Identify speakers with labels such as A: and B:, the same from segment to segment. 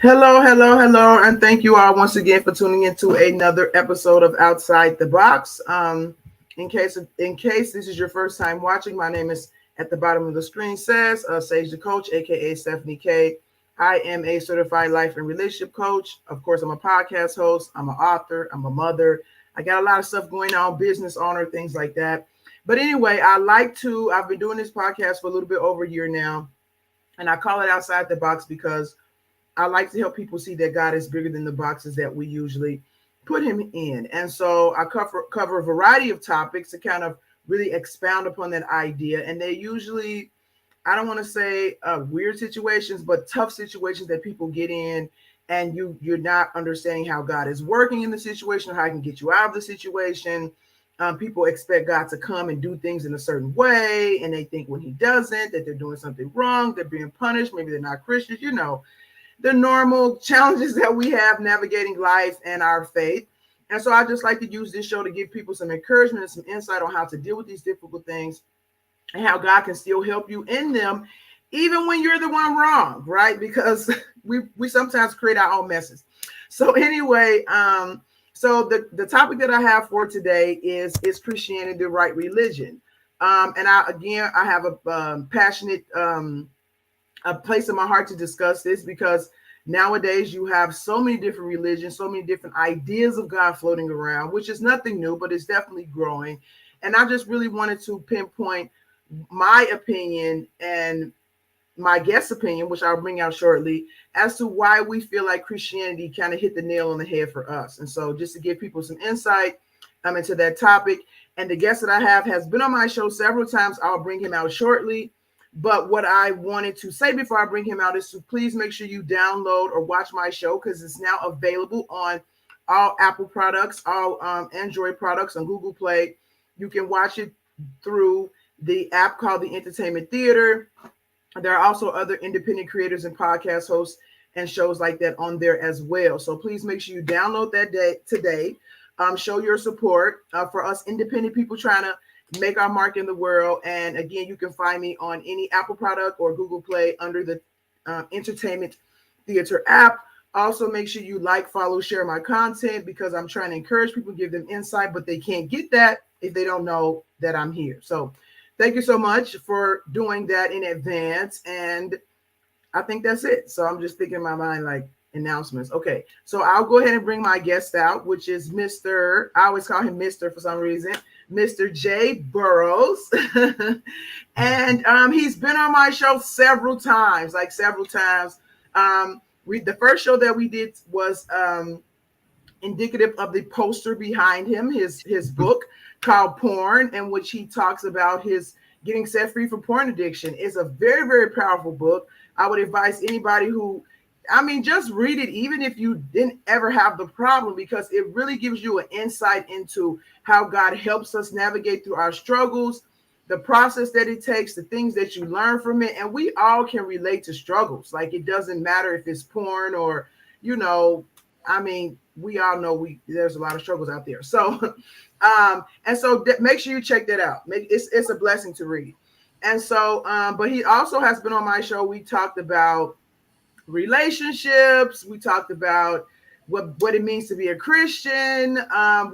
A: Hello, hello, hello, and thank you all once again for tuning into another episode of Outside the Box. In case this is your first time watching, my name is at the bottom of the screen says Sage the Coach, aka Stephanie K. I am a certified life and relationship coach. Of course, I'm a podcast host. I'm an author. I'm a mother. I got a lot of stuff going on, business owner, things like that. But anyway, I've been doing this podcast for a little bit over a year now, and I call it Outside the Box because I like to help people see that God is bigger than the boxes that we usually put him in. And so I cover a variety of topics to kind of really expound upon that idea. And they usually, I don't want to say weird situations, but tough situations that people get in, and you're not understanding how God is working in the situation, how he can get you out of the situation. People expect God to come and do things in a certain way, and they think when he doesn't, that they're doing something wrong, they're being punished, maybe they're not Christians, the normal challenges that we have navigating life and our faith. And so I just like to use this show to give people some encouragement and some insight on how to deal with these difficult things and how God can still help you in them, even when you're the one wrong, right? Because we sometimes create our own messes. So anyway, so the topic that I have for today is Christianity the right religion? And I have a passionate a place in my heart to discuss this because nowadays you have so many different religions, so many different ideas of God floating around, which is nothing new, but it's definitely growing. And I just really wanted to pinpoint my opinion and my guest's opinion, which I'll bring out shortly, as to why we feel like Christianity kind of hit the nail on the head for us. And so just to give people some insight into that topic. And the guest that I have has been on my show several times. I'll bring him out shortly. But what I wanted to say before I bring him out is to please make sure you download or watch my show, because it's now available on all Apple products, all Android products, on Google Play. You can watch it through the app called the Entertainment Theater. There are also other independent creators and podcast hosts and shows like that on there as well. So please make sure you download that today. Show your support for us independent people trying to make our mark in the world. And again, you can find me on any Apple product or Google Play under the Entertainment Theater app. Also, make sure you like, follow, share my content, because I'm trying to encourage people, give them insight, but they can't get that if they don't know that I'm here. So thank you so much for doing that in advance. And I think that's it. So I'm just thinking in my mind, like, announcements. Okay, so I'll go ahead and bring my guest out, which is I always call him Mr. for some reason, Mr. J. Burroughs. And he's been on my show several times. The first show that we did was indicative of the poster behind him, his book called Porn, in which he talks about his getting set free from porn addiction. It's a very, very powerful book. I would advise anybody just read it, even if you didn't ever have the problem, because it really gives you an insight into how God helps us navigate through our struggles, the process that it takes, the things that you learn from it. And we all can relate to struggles. Like, it doesn't matter if it's porn or, we all know there's a lot of struggles out there. So, make sure you check that out. It's a blessing to read. And so, but he also has been on my show. We talked about relationships. We talked about what it means to be a Christian.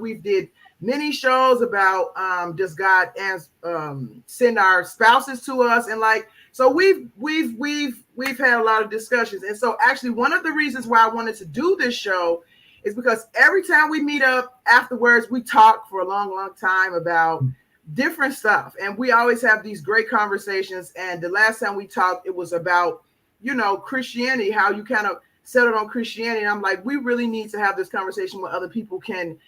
A: We did many shows about does God send our spouses to us, and so we've had a lot of discussions. And so actually one of the reasons why I wanted to do this show is because every time we meet up afterwards, we talk for a long, long time about different stuff, and we always have these great conversations. And the last time we talked, it was about Christianity, how you kind of settled on Christianity. And I'm like, we really need to have this conversation where other people can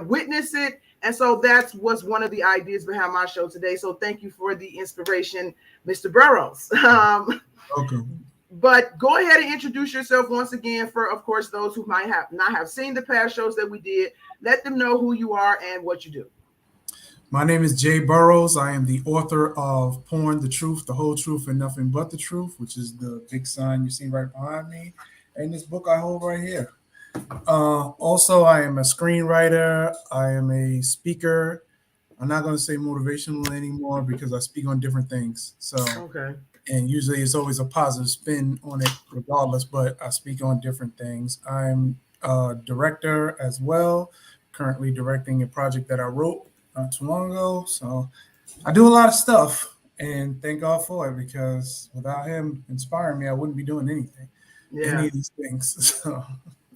A: witness it. And so that's what's one of the ideas behind my show today. So thank you for the inspiration, Mr. Burroughs.
B: Okay.
A: But go ahead and introduce yourself once again for, of course, those who might not have seen the past shows that we did. Let them know who you are and what you do.
B: My name is Jay Burrows. I am the author of Porn, the Truth, the Whole Truth, and Nothing But the Truth, which is the big sign you see right behind me, and this book I hold right here. Also, I am a screenwriter. I am a speaker. I'm not going to say motivational anymore because I speak on different things. So,
A: Okay.
B: and usually it's always a positive spin on it regardless, but I speak on different things. I'm a director as well, currently directing a project that I wrote not too long ago. So I do a lot of stuff, and thank God for it, because without him inspiring me, I wouldn't be doing any
A: Yeah.
B: of these things. So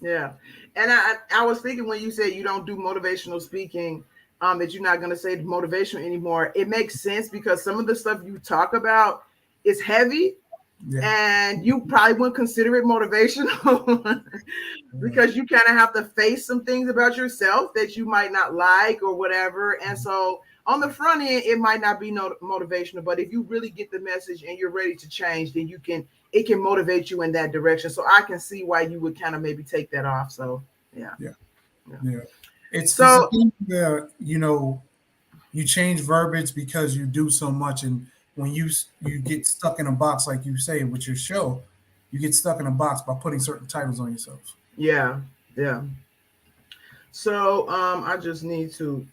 A: Yeah. And I was thinking when you said you don't do motivational speaking, that you're not going to say motivational anymore. It makes sense because some of the stuff you talk about is heavy
B: yeah,
A: and you probably wouldn't consider it motivational
B: yeah,
A: because you kind of have to face some things about yourself that you might not like or whatever. And so on the front end, it might not be no motivational, but if you really get the message and you're ready to change, then it can motivate you in that direction. So I can see why you would kind of maybe take that off. So yeah,
B: yeah,
A: yeah.
B: yeah. It's a
A: So
B: thing where you change verbiage because you do so much, and when you get stuck in a box, like you say with your show, you get stuck in a box by putting certain titles on yourself.
A: yeah, yeah. So I just need to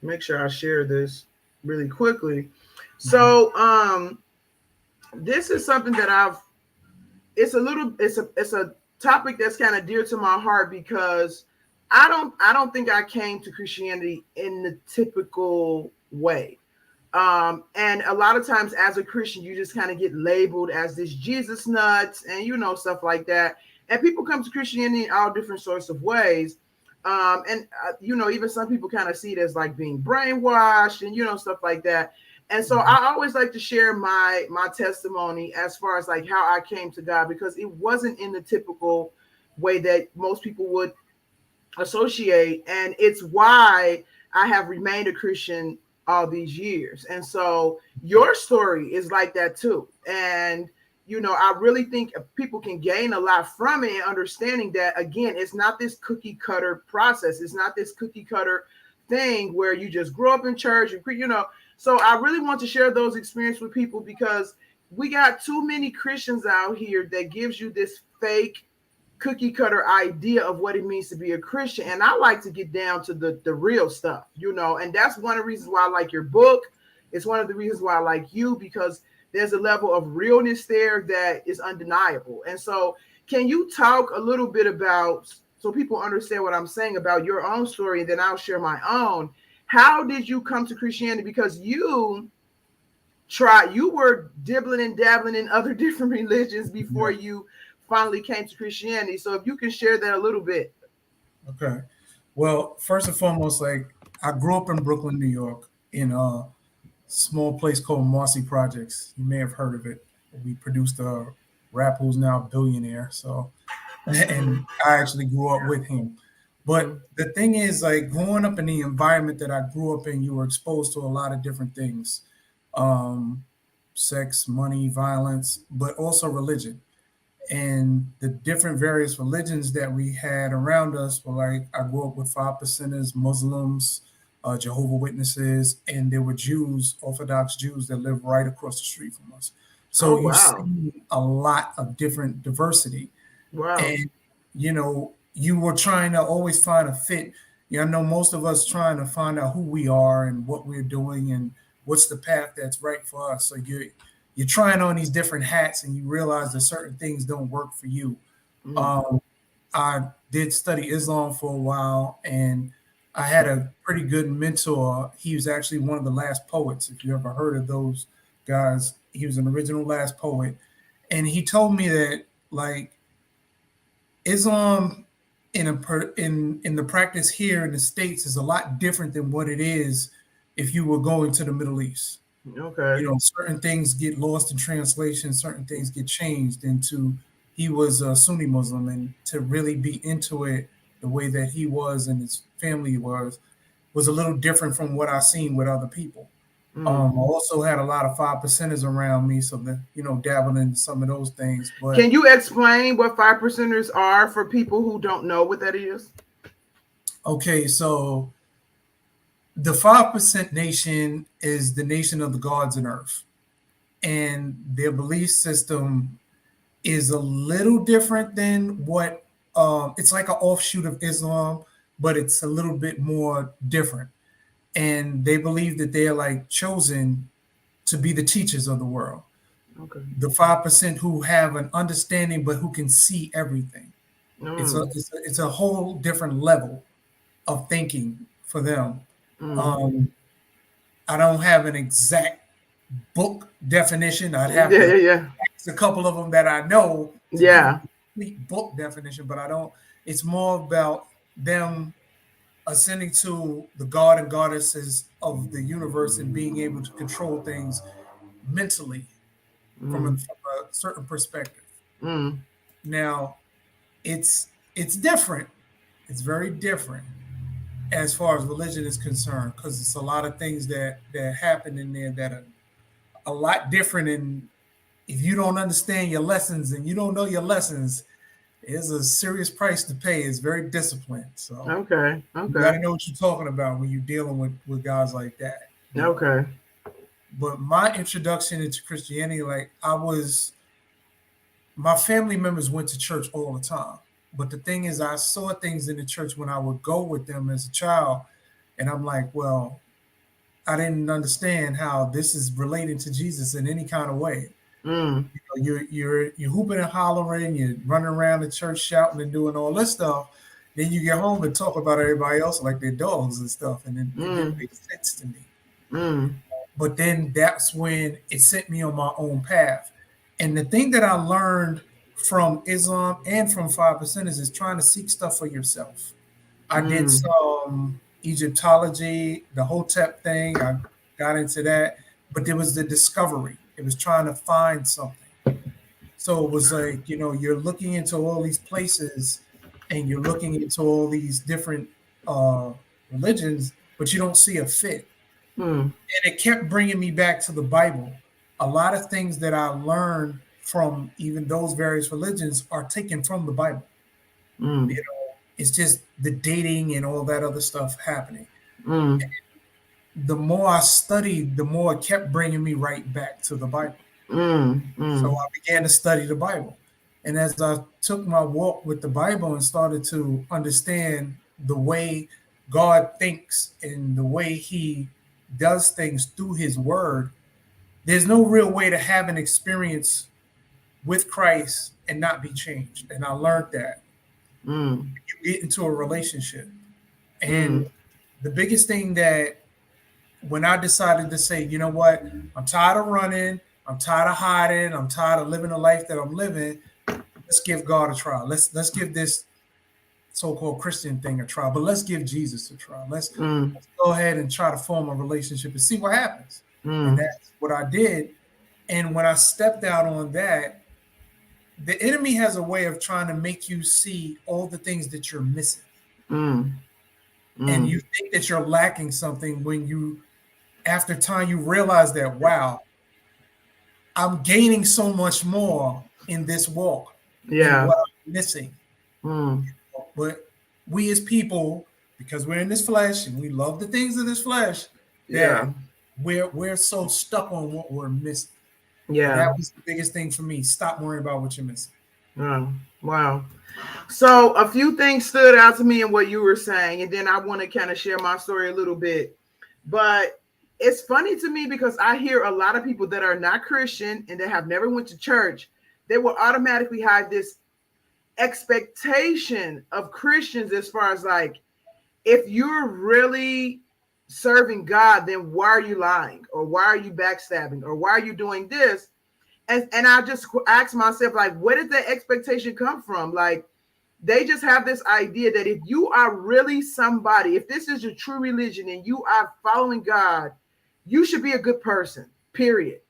A: make sure I share this really quickly.
B: Mhm.
A: So this is something that it's a topic that's kind of dear to my heart because I don't think I came to Christianity in the typical way. And a lot of times as a Christian, you just kind of get labeled as this Jesus nuts and stuff like that. And people come to Christianity in all different sorts of ways. And even some people kind of see it as like being brainwashed and stuff like that. And so I always like to share my testimony as far as like how I came to God because it wasn't in the typical way that most people would associate, and it's why I have remained a Christian all these years. And so your story is like that too. And I really think people can gain a lot from it and understanding that again, it's not this cookie cutter process. It's not this cookie cutter thing where you just grow up in church and. So I really want to share those experiences with people because we got too many Christians out here that gives you this fake cookie cutter idea of what it means to be a Christian. And I like to get down to the real stuff, and that's one of the reasons why I like your book. It's one of the reasons why I like you because there's a level of realness there that is undeniable. And so can you talk a little bit about, so people understand what I'm saying about your own story, and then I'll share my own. How did you come to Christianity? Because you were dibbling and dabbling in other different religions before
B: Yeah.
A: you finally came to Christianity. So if you can share that a little bit.
B: Okay. Well, first and foremost, like I grew up in Brooklyn, New York, in a small place called Marcy Projects. You may have heard of it. We produced a rap who's now a billionaire. So, and I actually grew up with him. But
A: Mm-hmm.
B: the thing is, like growing up in the environment that I grew up in, you were exposed to a lot of different things, um, sex, money, violence, but also religion. And the different various religions that we had around us were like I grew up with 5 percenters, Muslims, Jehovah Witnesses, and there were Jews, Orthodox Jews that lived right across the street from us. So
A: Oh
B: you
A: wow.
B: see a lot of different diversity,
A: Wow.
B: and you were trying to always find a fit. I know most of us trying to find out who we are and what we're doing and what's the path that's right for us. So you're trying on these different hats and you realize that certain things don't work for you.
A: Mm.
B: Um, I did study Islam for a while, and I had a pretty good mentor. He was actually one of the last poets. If you ever heard of those guys, he was an original last poet, and he told me that like Islam in the practice here in the States is a lot different than what it is if you were going to the Middle East.
A: Okay.
B: Certain things get lost in translation, certain things get changed into he was a Sunni Muslim, and to really be into it the way that he was and his family was a little different from what I seen with other people.
A: Mm.
B: I also had a lot of 5 percenters around me, so that dabbling in some of those things.
A: Can
B: But
A: you explain what 5 percenters are for people who don't know what that is?
B: okay, so the 5% nation is the nation of the gods and earth, and their belief system is a little different than what it's like an offshoot of Islam, but it's a little bit more different. And they believe that they're like chosen to be the teachers of the world.
A: Okay.
B: The 5% who have an understanding but who can see everything.
A: Mm.
B: It's a whole different level of thinking for them.
A: Mm.
B: Um, I don't have an exact book definition. I'd have
A: Yeah,
B: to
A: yeah, yeah.
B: ask a couple of them that I know to give a
A: Yeah.
B: complete book definition, but I don't. It's more about them ascending to the god and goddesses of the universe and being able to control things mentally
A: Mm.
B: from a certain perspective.
A: Mm.
B: Now, it's different. It's very different as far as religion is concerned because it's a lot of things that happen in there that are a lot different. And if you don't understand your lessons and you don't know your lessons, it's a serious price to pay. It's very disciplined. So
A: Okay.
B: you got
A: Okay.
B: to know what you're talking about when you're dealing with guys like that.
A: Okay.
B: But my introduction into Christianity, like my family members went to church all the time. But the thing is, I saw things in the church when I would go with them as a child, and I'm like, well, I didn't understand how this is related to Jesus in any kind of way.
A: Mm.
B: You're hooping and hollering, you're running around the church shouting and doing all this stuff. Then you get home and talk about everybody else like they're dogs and stuff, and it didn't
A: Mm.
B: make sense to me.
A: Mm.
B: But then that's when it sent me on my own path. And the thing that I learned from Islam and from 5% is trying to seek stuff for yourself. I did
A: Mm.
B: some Egyptology, the Hotep thing. I got into that, but there was the discovery. It was trying to find something. So it was like, you're looking into all these places and you're looking into all these different uh, religions, but you don't see a fit.
A: Mm.
B: And it kept bringing me back to the Bible. A lot of things that I learned from even those various religions are taken from the Bible. You
A: Mm.
B: know, it's just the dating and all that other stuff happening.
A: Mm.
B: The more I studied, the more it kept bringing me right back to the Bible.
A: Mm.
B: So
A: Mm.
B: I began to study the Bible. And as I took my walk with the Bible and started to understand the way God thinks and the way he does things through his word, there's no real way to have an experience with Christ and not be changed. And I learned that
A: Mm.
B: you get into a relationship. And
A: Mm.
B: the biggest thing that when I decided to say, you know what, I'm tired of running, I'm tired of hiding, I'm tired of living the life that I'm living. Let's give God a try. Let's give this so-called Christian thing a try, but let's give Jesus a try.
A: Mm.
B: Let's go ahead and try to form a relationship and see what happens. And
A: Mm.
B: that's what I did. And when I stepped out on that, the enemy has a way of trying to make you see all the things that you're missing.
A: Mm.
B: And
A: Mm.
B: you think that you're lacking something when after time, you realize that, wow, I'm gaining so much more in this walk than
A: Yeah.
B: what I'm missing.
A: Mm.
B: But we as people, because we're in this flesh and we love the things of this flesh,
A: Yeah.
B: that we're so stuck on what we're missing. And
A: Yeah.
B: that was the biggest thing for me. Stop worrying about what you're missing.
A: Oh, wow. So a few things stood out to me in what you were saying, and then I want to kind of share my story a little bit. But it's funny to me because I hear a lot of people that are not Christian and that have never went to church, they will automatically have this expectation of Christians as far as like, if you're really serving God, then why are you lying? Or why are you backstabbing? Or why are you doing this? And I just ask myself, like, where did that expectation come from? Like, they just have this idea that if you are really somebody, if this is your true religion and you are following God, you should be a good person, period.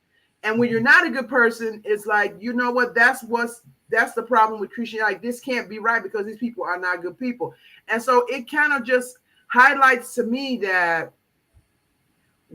A: And when you're not a good person, it's like, you know what, that's the problem with Christianity. Like, this can't be right because these people are not good people. And so it kind of just highlights to me that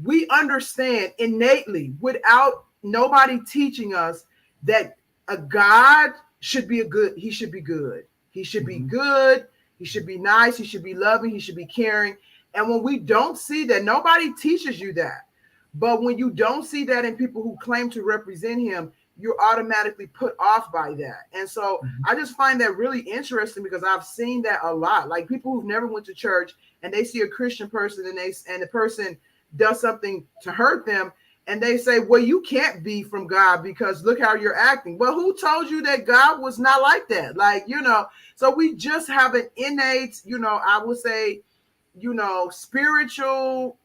A: we understand innately without nobody teaching us that a God should be he should be good. He should be good. He should be nice. He should be loving. He should be caring. And when we don't see that, nobody teaches you that. But when you don't see that in people who claim to represent him, you're automatically put off by that. And so I just find that really interesting because I've seen that a lot. Like people who've never went to church and they see a Christian person and the person does something to hurt them, and they say, well, you can't be from God because look how you're acting. Well, who told you that God was not like that? Like, so we just have an innate, I would say, spiritual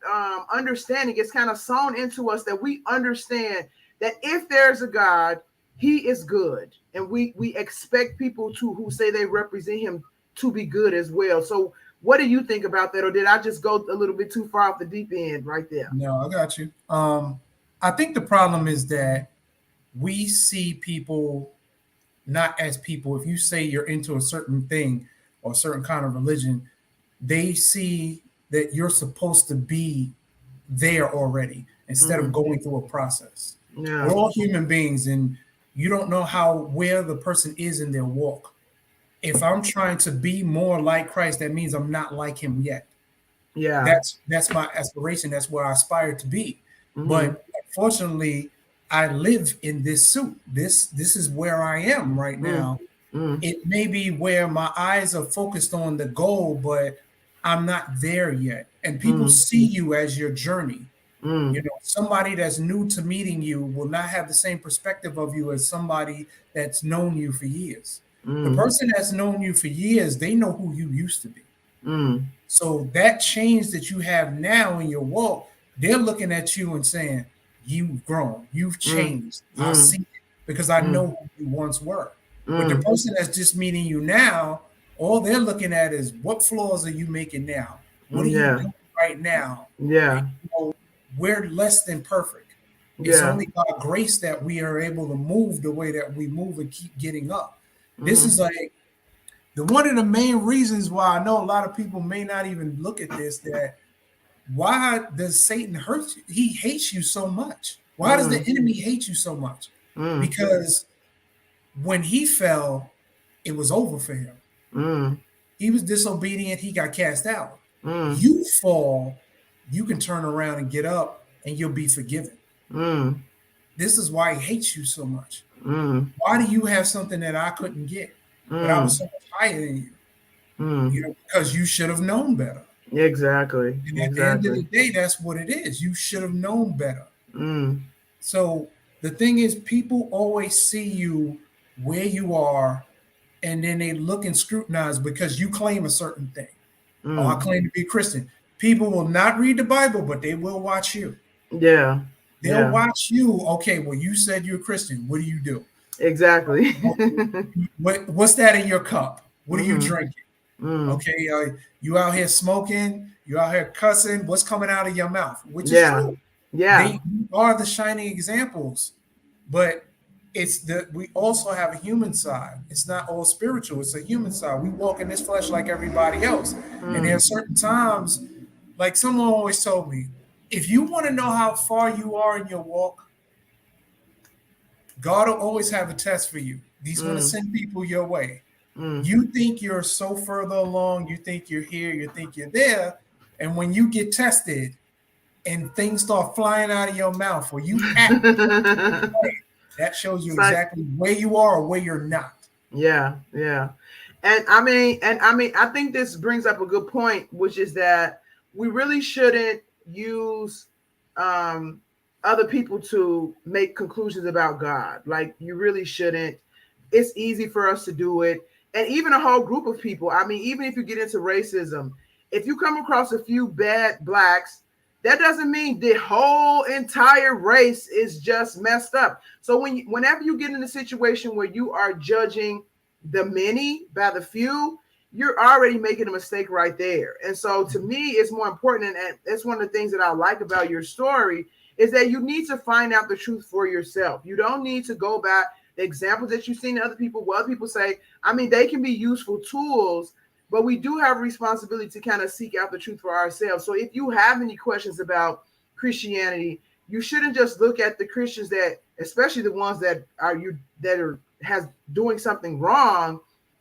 A: understanding. It's kind of sewn into us that we understand that if there's a God, he is good. And we expect people who say they represent him to be good as well. So what do you think about that? Or did I just go a little bit too far off the deep end right there?
B: No, I got you. I think the problem is that we see people not as people. If you say you're into a certain thing or a certain kind of religion, they see that you're supposed to be there already instead of going through a process.
A: Yeah.
B: We're all human beings, and you don't know where the person is in their walk. If I'm trying to be more like Christ, that means I'm not like him yet.
A: Yeah.
B: That's my aspiration. That's where I aspire to be. But unfortunately, I live in this suit. This is where I am right now. It may be where my eyes are focused on the goal, but I'm not there yet. And people see you as your journey. Somebody that's new to meeting you will not have the same perspective of you as somebody that's known you for years. The person that's known you for years, they know who you used to be. So that change that you have now in your walk, they're looking at you and saying, you've grown, you've changed. I see it because I know who you once were. But the person that's just meeting you now, all they're looking at is what flaws are you making now? What are you doing right now?
A: Yeah.
B: And, we're less than perfect. It's only by grace that we are able to move the way that we move and keep getting up. This is like one of the main reasons why I know a lot of people may not even look at this, that why does Satan hurt you? He hates you so much. Why does the enemy hate you so much? Because when he fell, it was over for him. He was disobedient. He got cast out. You fall, you can turn around and get up and you'll be forgiven. This is why he hates you so much. Why do you have something that I couldn't get? But I was so much higher than you. Because you should have known better.
A: Exactly.
B: And at the end of the day, that's what it is. You should have known better. So the thing is, people always see you where you are, and then they look and scrutinize because you claim a certain thing. Oh, I claim to be Christian. People will not read the Bible, but they will watch you.
A: Yeah.
B: They'll watch you. Okay, well, you said you're a Christian. What do you do?
A: Exactly.
B: What's that in your cup? What are you drinking? Okay, you out here smoking, you out here cussing, what's coming out of your mouth? Which is true.
A: Yeah.
B: They are the shining examples, but we also have a human side. It's not all spiritual, it's a human side. We walk in this flesh like everybody else. And there are certain times, like someone always told me, if you want to know how far you are in your walk, God will always have a test for you. He's going to send people your way. You think you're so further along, you think you're here, you think you're there, and when you get tested and things start flying out of your mouth or you act, that shows you exactly where you are or where you're not.
A: Yeah. And I think this brings up a good point, which is that we really shouldn't use other people to make conclusions about God. Like, you really shouldn't. It's easy for us to do it. And even a whole group of people. I mean, even if you get into racism, if you come across a few bad blacks, that doesn't mean the whole entire race is just messed up. So whenever you get in a situation where you are judging the many by the few, you're already making a mistake right there. And so to me, it's more important. And that's one of the things that I like about your story is that you need to find out the truth for yourself. You don't need to go by the examples that you've seen in other people, what other people say. I mean, they can be useful tools, but we do have a responsibility to kind of seek out the truth for ourselves. So if you have any questions about Christianity, you shouldn't just look at the Christians that, especially the ones that are doing something wrong,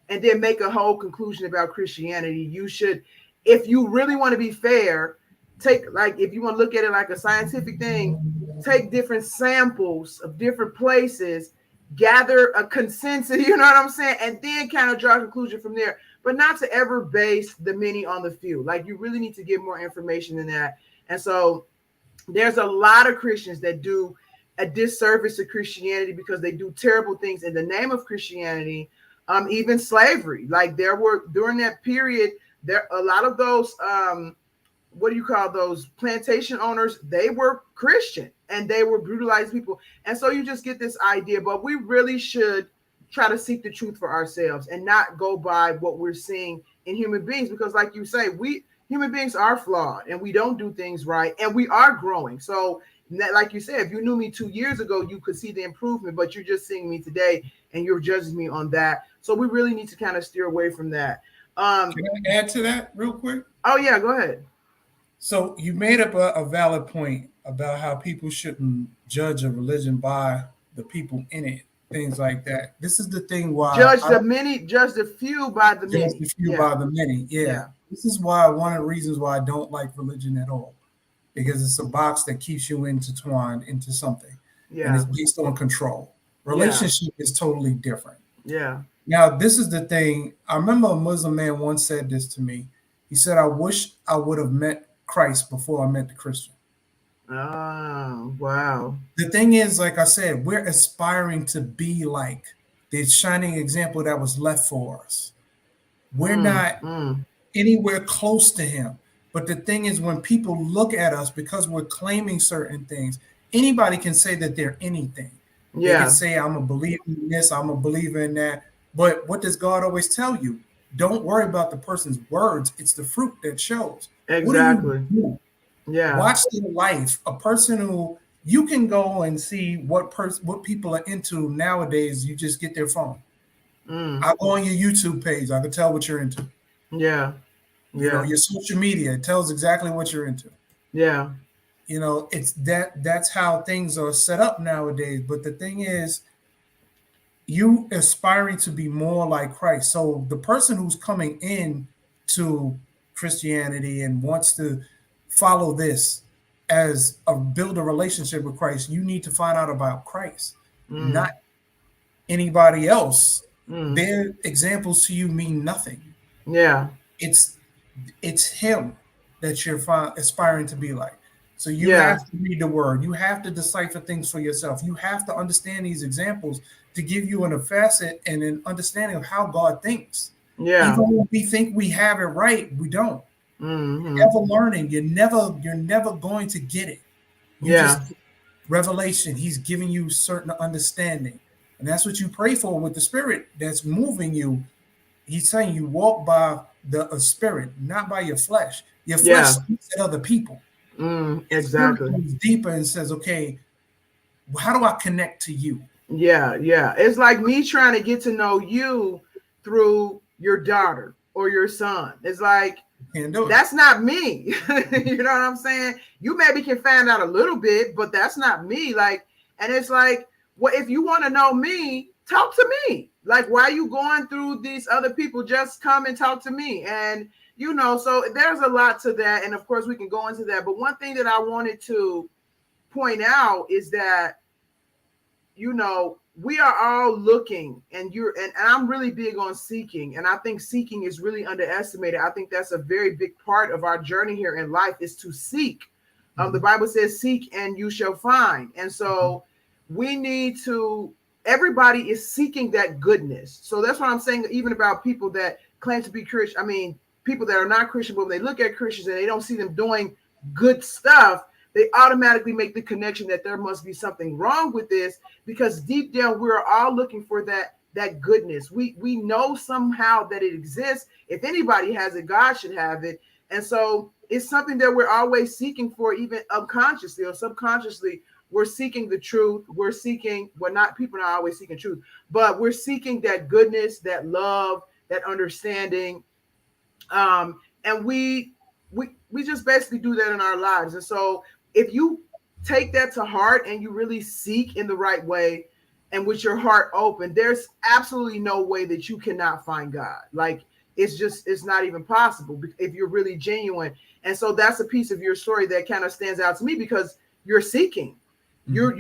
A: and then make a whole conclusion about Christianity. You should, if you really want to be fair, if you want to look at it like a scientific thing, take different samples of different places, gather a consensus, you know what I'm saying? And then kind of draw a conclusion from there, but not to ever base the many on the few. Like, you really need to get more information than that. And so there's a lot of Christians that do a disservice to Christianity because they do terrible things in the name of Christianity. Even slavery, like there were during that period, there a lot of those what do you call those plantation owners, they were Christian and they were brutalized people. And so you just get this idea, but we really should try to seek the truth for ourselves and not go by what we're seeing in human beings, because like you say, we human beings are flawed and we don't do things right and we are growing. So like you said, if you knew me 2 years ago, you could see the improvement, but you're just seeing me today and you're judging me on that. So we really need to kind of steer away from that.
B: Can I add to that real quick?
A: Oh yeah, go ahead.
B: So you made up a valid point about how people shouldn't judge a religion by the people in it, things like that. This is the thing why
A: judge the many, judge the few by the
B: judge
A: many.
B: the few by the many. Yeah. This is why one of the reasons why I don't like religion at all, because it's a box that keeps you intertwined into something.
A: Yeah.
B: And it's based on control. Relationship is totally different.
A: Yeah.
B: Now, this is the thing. I remember a Muslim man once said this to me. He said, I wish I would have met Christ before I met the Christian.
A: Oh, wow.
B: The thing is, like I said, we're aspiring to be like the shining example that was left for us. We're not anywhere close to him. But the thing is, when people look at us because we're claiming certain things, anybody can say that they're anything. Yeah. They can say, I'm a believer in this, I'm a believer in that. But what does God always tell you? Don't worry about the person's words. It's the fruit that shows.
A: Exactly.
B: What do you do?
A: Yeah.
B: Watch their life. A person who you can go and see what people are into nowadays. You just get their phone. I go on your YouTube page. I can tell what you're into.
A: Yeah.
B: You know, your social media, it tells exactly what you're into.
A: Yeah.
B: You know, it's that's how things are set up nowadays. But the thing is, you aspiring to be more like Christ. So the person who's coming in to Christianity and wants to follow this as build a relationship with Christ, you need to find out about Christ, not anybody else. Their examples to you mean nothing.
A: Yeah.
B: It's him that you're aspiring to be like. So you have to read the word. You have to decipher things for yourself. You have to understand these examples to give you a facet and an understanding of how God thinks.
A: Yeah.
B: Even when we think we have it right, we don't. You're never learning. You're never going to get it. You just revelation. He's giving you certain understanding. And that's what you pray for with the spirit that's moving you. He's saying you walk by the spirit, not by your flesh. Your flesh speaks at other people.
A: Exactly.
B: Goes deeper and says, okay, how do I connect to you?
A: Yeah. It's like me trying to get to know you through your daughter or your son. It's like, that's not me. You know what I'm saying? You maybe can find out a little bit, but that's not me. Like, and it's like, well, if you want to know me, talk to me. Like, why are you going through these other people? Just come and talk to me. And, you know, so there's a lot to that. And of course, we can go into that. But one thing that I wanted to point out is that, you know, we are all looking, and I'm really big on seeking. And I think seeking is really underestimated. I think that's a very big part of our journey here in life, is to seek. The Bible says, seek and you shall find. And so we need to, everybody is seeking that goodness. So that's what I'm saying, even about people that claim to be Christian. I mean, people that are not Christian, but when they look at Christians and they don't see them doing good stuff, they automatically make the connection that there must be something wrong with this, because deep down we're all looking for that goodness. We know somehow that it exists. If anybody has it, God should have it. And so it's something that we're always seeking for, even unconsciously or subconsciously. We're seeking the truth. We're seeking, well, not people are not always seeking truth, but we're seeking that goodness, that love, that understanding. And we just basically do that in our lives. And so if you take that to heart and you really seek in the right way and with your heart open, there's absolutely no way that you cannot find God. Like, it's not even possible if you're really genuine. And so that's a piece of your story that kind of stands out to me, because you're seeking. You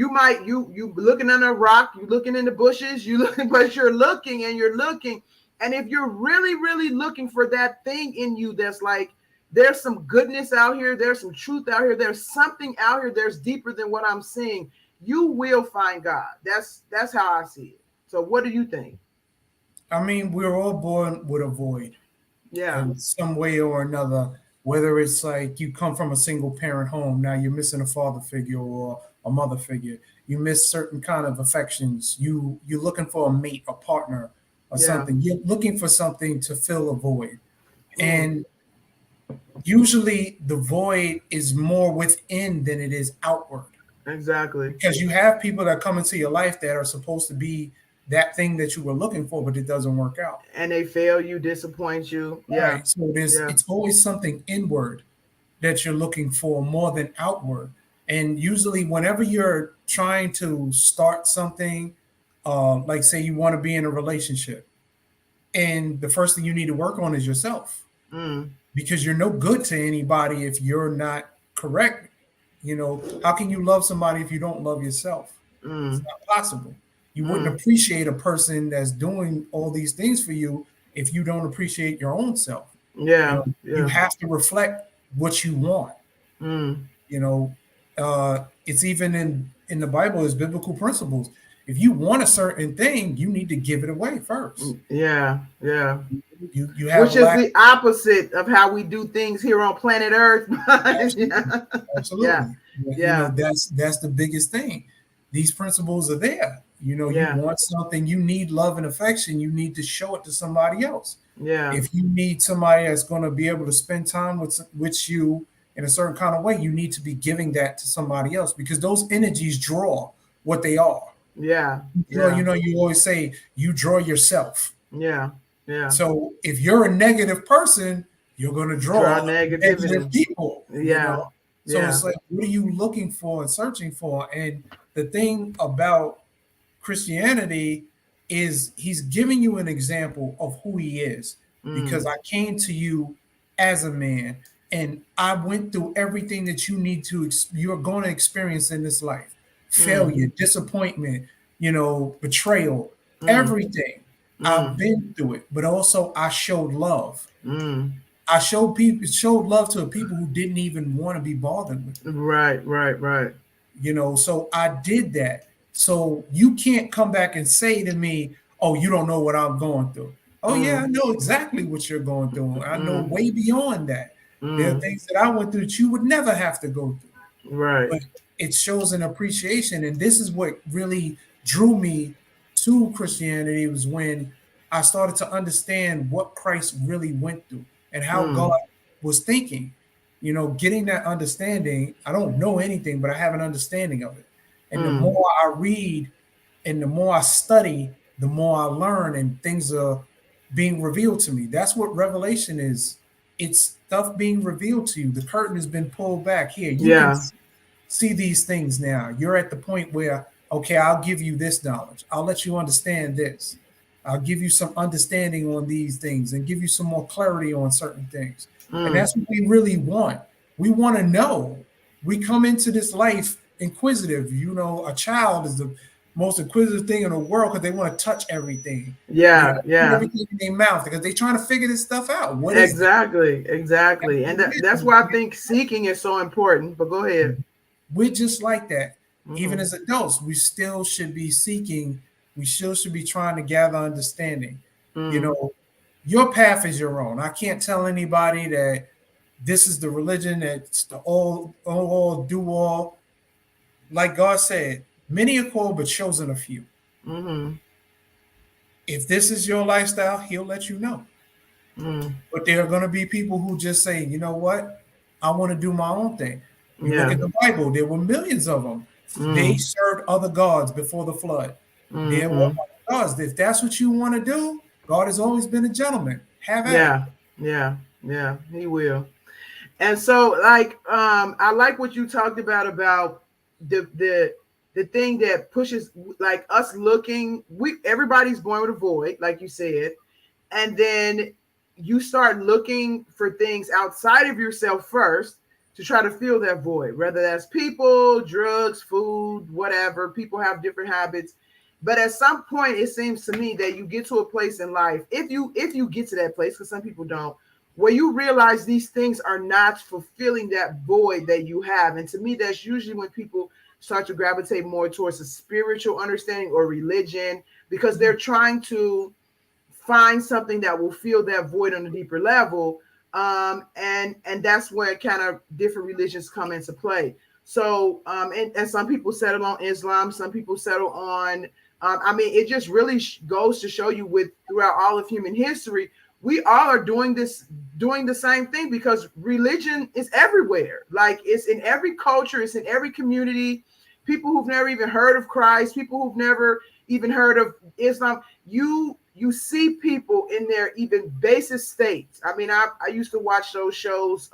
A: looking under a rock, you looking in the bushes, but you're looking and you're looking. And if you're really, really looking for that thing in you that's like, there's some goodness out here. There's some truth out here. There's something out here. There's deeper than what I'm seeing. You will find God. That's how I see it. So what do you think?
B: I mean, we're all born with a void
A: Yeah.
B: in some way or another. Whether it's like you come from a single parent home, now you're missing a father figure or a mother figure. You miss certain kind of affections. You're looking for a mate, a partner, or
A: Yeah.
B: something. You're looking for something to fill a void.
A: Mm,
B: And usually the void is more within than it is outward.
A: exactly.
B: Because you have people that come into your life that are supposed to be that thing that you were looking for, but it doesn't work out.
A: And they fail you, disappoint you. Yeah.
B: Right. So
A: Yeah.
B: it's always something inward that you're looking for more than outward. And usually whenever you're trying to start something, like say you want to be in a relationship, and the first thing you need to work on is yourself,
A: Mm,
B: because you're no good to anybody if you're not correct. How can you love somebody if you don't love yourself? It's
A: mm,
B: not possible. You wouldn't
A: mm.
B: appreciate a person that's doing all these things for you if you don't appreciate your own self.
A: Yeah.
B: You
A: Yeah.
B: have to reflect what you want.
A: Mm,
B: You know, it's even in the Bible is biblical principles. If you want a certain thing, you need to give it away first.
A: yeah. Yeah.
B: You have
A: Which is
B: lack.
A: the opposite of how we do things here on planet Earth.
B: Absolutely,
A: Yeah. Yeah.
B: absolutely.
A: Yeah.
B: That's the biggest thing. These principles are there. You
A: Yeah.
B: want something, you need love and affection. You need to show it to somebody else.
A: Yeah.
B: If you need somebody that's going to be able to spend time with you in a certain kind of way, you need to be giving that to somebody else, because those energies draw what they are.
A: Yeah.
B: You
A: Yeah.
B: know, you always say you draw yourself.
A: Yeah. Yeah.
B: So if you're a negative person, you're going to
A: Draw
B: draw negative
A: negativity.
B: people.
A: Yeah.
B: So
A: Yeah.
B: it's like, what are you looking for and searching for? And the thing about Christianity is he's giving you an example of who he is, because
A: Mm,
B: I came to you as a man and I went through everything that you're going to experience in this life.
A: mm,
B: Failure, disappointment, betrayal,
A: mm,
B: everything. I've
A: mm,
B: been through it, but also I showed love.
A: mm.
B: I showed love to people who didn't even want to be bothered with me.
A: Right. Right. Right.
B: So I did that. So you can't come back and say to me, oh, you don't know what I'm going through. Oh yeah, I
A: Mm,
B: know exactly what you're going through. I know
A: mm,
B: way beyond that. There are
A: mm.
B: things that I went through that you would never have to go through.
A: Right.
B: But it shows an appreciation. And this is what really drew me to Christianity, was when I started to understand what Christ really went through and how God
A: Mm,
B: was thinking. Getting that understanding, I don't know anything, but I have an understanding of it. And the
A: mm.
B: more I read and the more I study, the more I learn, and things are being revealed to me. That's what revelation is. It's stuff being revealed to you. The curtain has been pulled back. Here, you can
A: Yeah.
B: see these things now. You're at the point where, okay, I'll give you this knowledge. I'll let you understand this. I'll give you some understanding on these things and give you some more clarity on certain things. And
A: Mm.
B: that's what we really want. We want to know. We come into this life inquisitive. A child is the most inquisitive thing in the world because they want to touch everything.
A: Yeah.
B: Put
A: Yeah.
B: everything in their mouth because they're trying to figure this stuff out. What is this?
A: Exactly. Exactly. And that's why I think seeking is so important. But go ahead.
B: We're just like that. Even
A: Mm-hmm.
B: as adults, we still should be seeking. We still should be trying to gather understanding. You
A: Mm.
B: know, your path is your own. I can't tell anybody that this is the religion that's the all do all. Like God said, many are called, but chosen a few.
A: Mm-hmm.
B: If this is your lifestyle, He'll let you know.
A: Mm.
B: But there are going to be people who just say, you know what? I want to do my own thing. You look
A: Yeah.
B: at the Bible, there were millions of them. They
A: Mm.
B: served other gods before the flood. There were
A: Mm-hmm.
B: other gods. If that's what you want to do, God has always been a gentleman. Have at it.
A: Yeah. Yeah. Yeah. He will. And so, like, I like what you talked about the thing that pushes, like, us looking. Everybody's born with a void, like you said, and then you start looking for things outside of yourself first to try to fill that void, whether that's people, drugs, food, whatever. People have different habits, but at some point, it seems to me that you get to a place in life, if you get to that place, because some people don't, where you realize these things are not fulfilling that void that you have. And to me, that's usually when people start to gravitate more towards a spiritual understanding or religion, because they're trying to find something that will fill that void on a deeper level. And that's where kind of different religions come into play. So and some people settle on Islam, some people settle on I mean, it just really goes to show you, with throughout all of human history, we all are doing the same thing, because religion is everywhere. Like, it's in every culture, it's in every community. People who've never even heard of Christ, people who've never even heard of Islam, you see people in their even basest states. I mean, I used to watch those shows,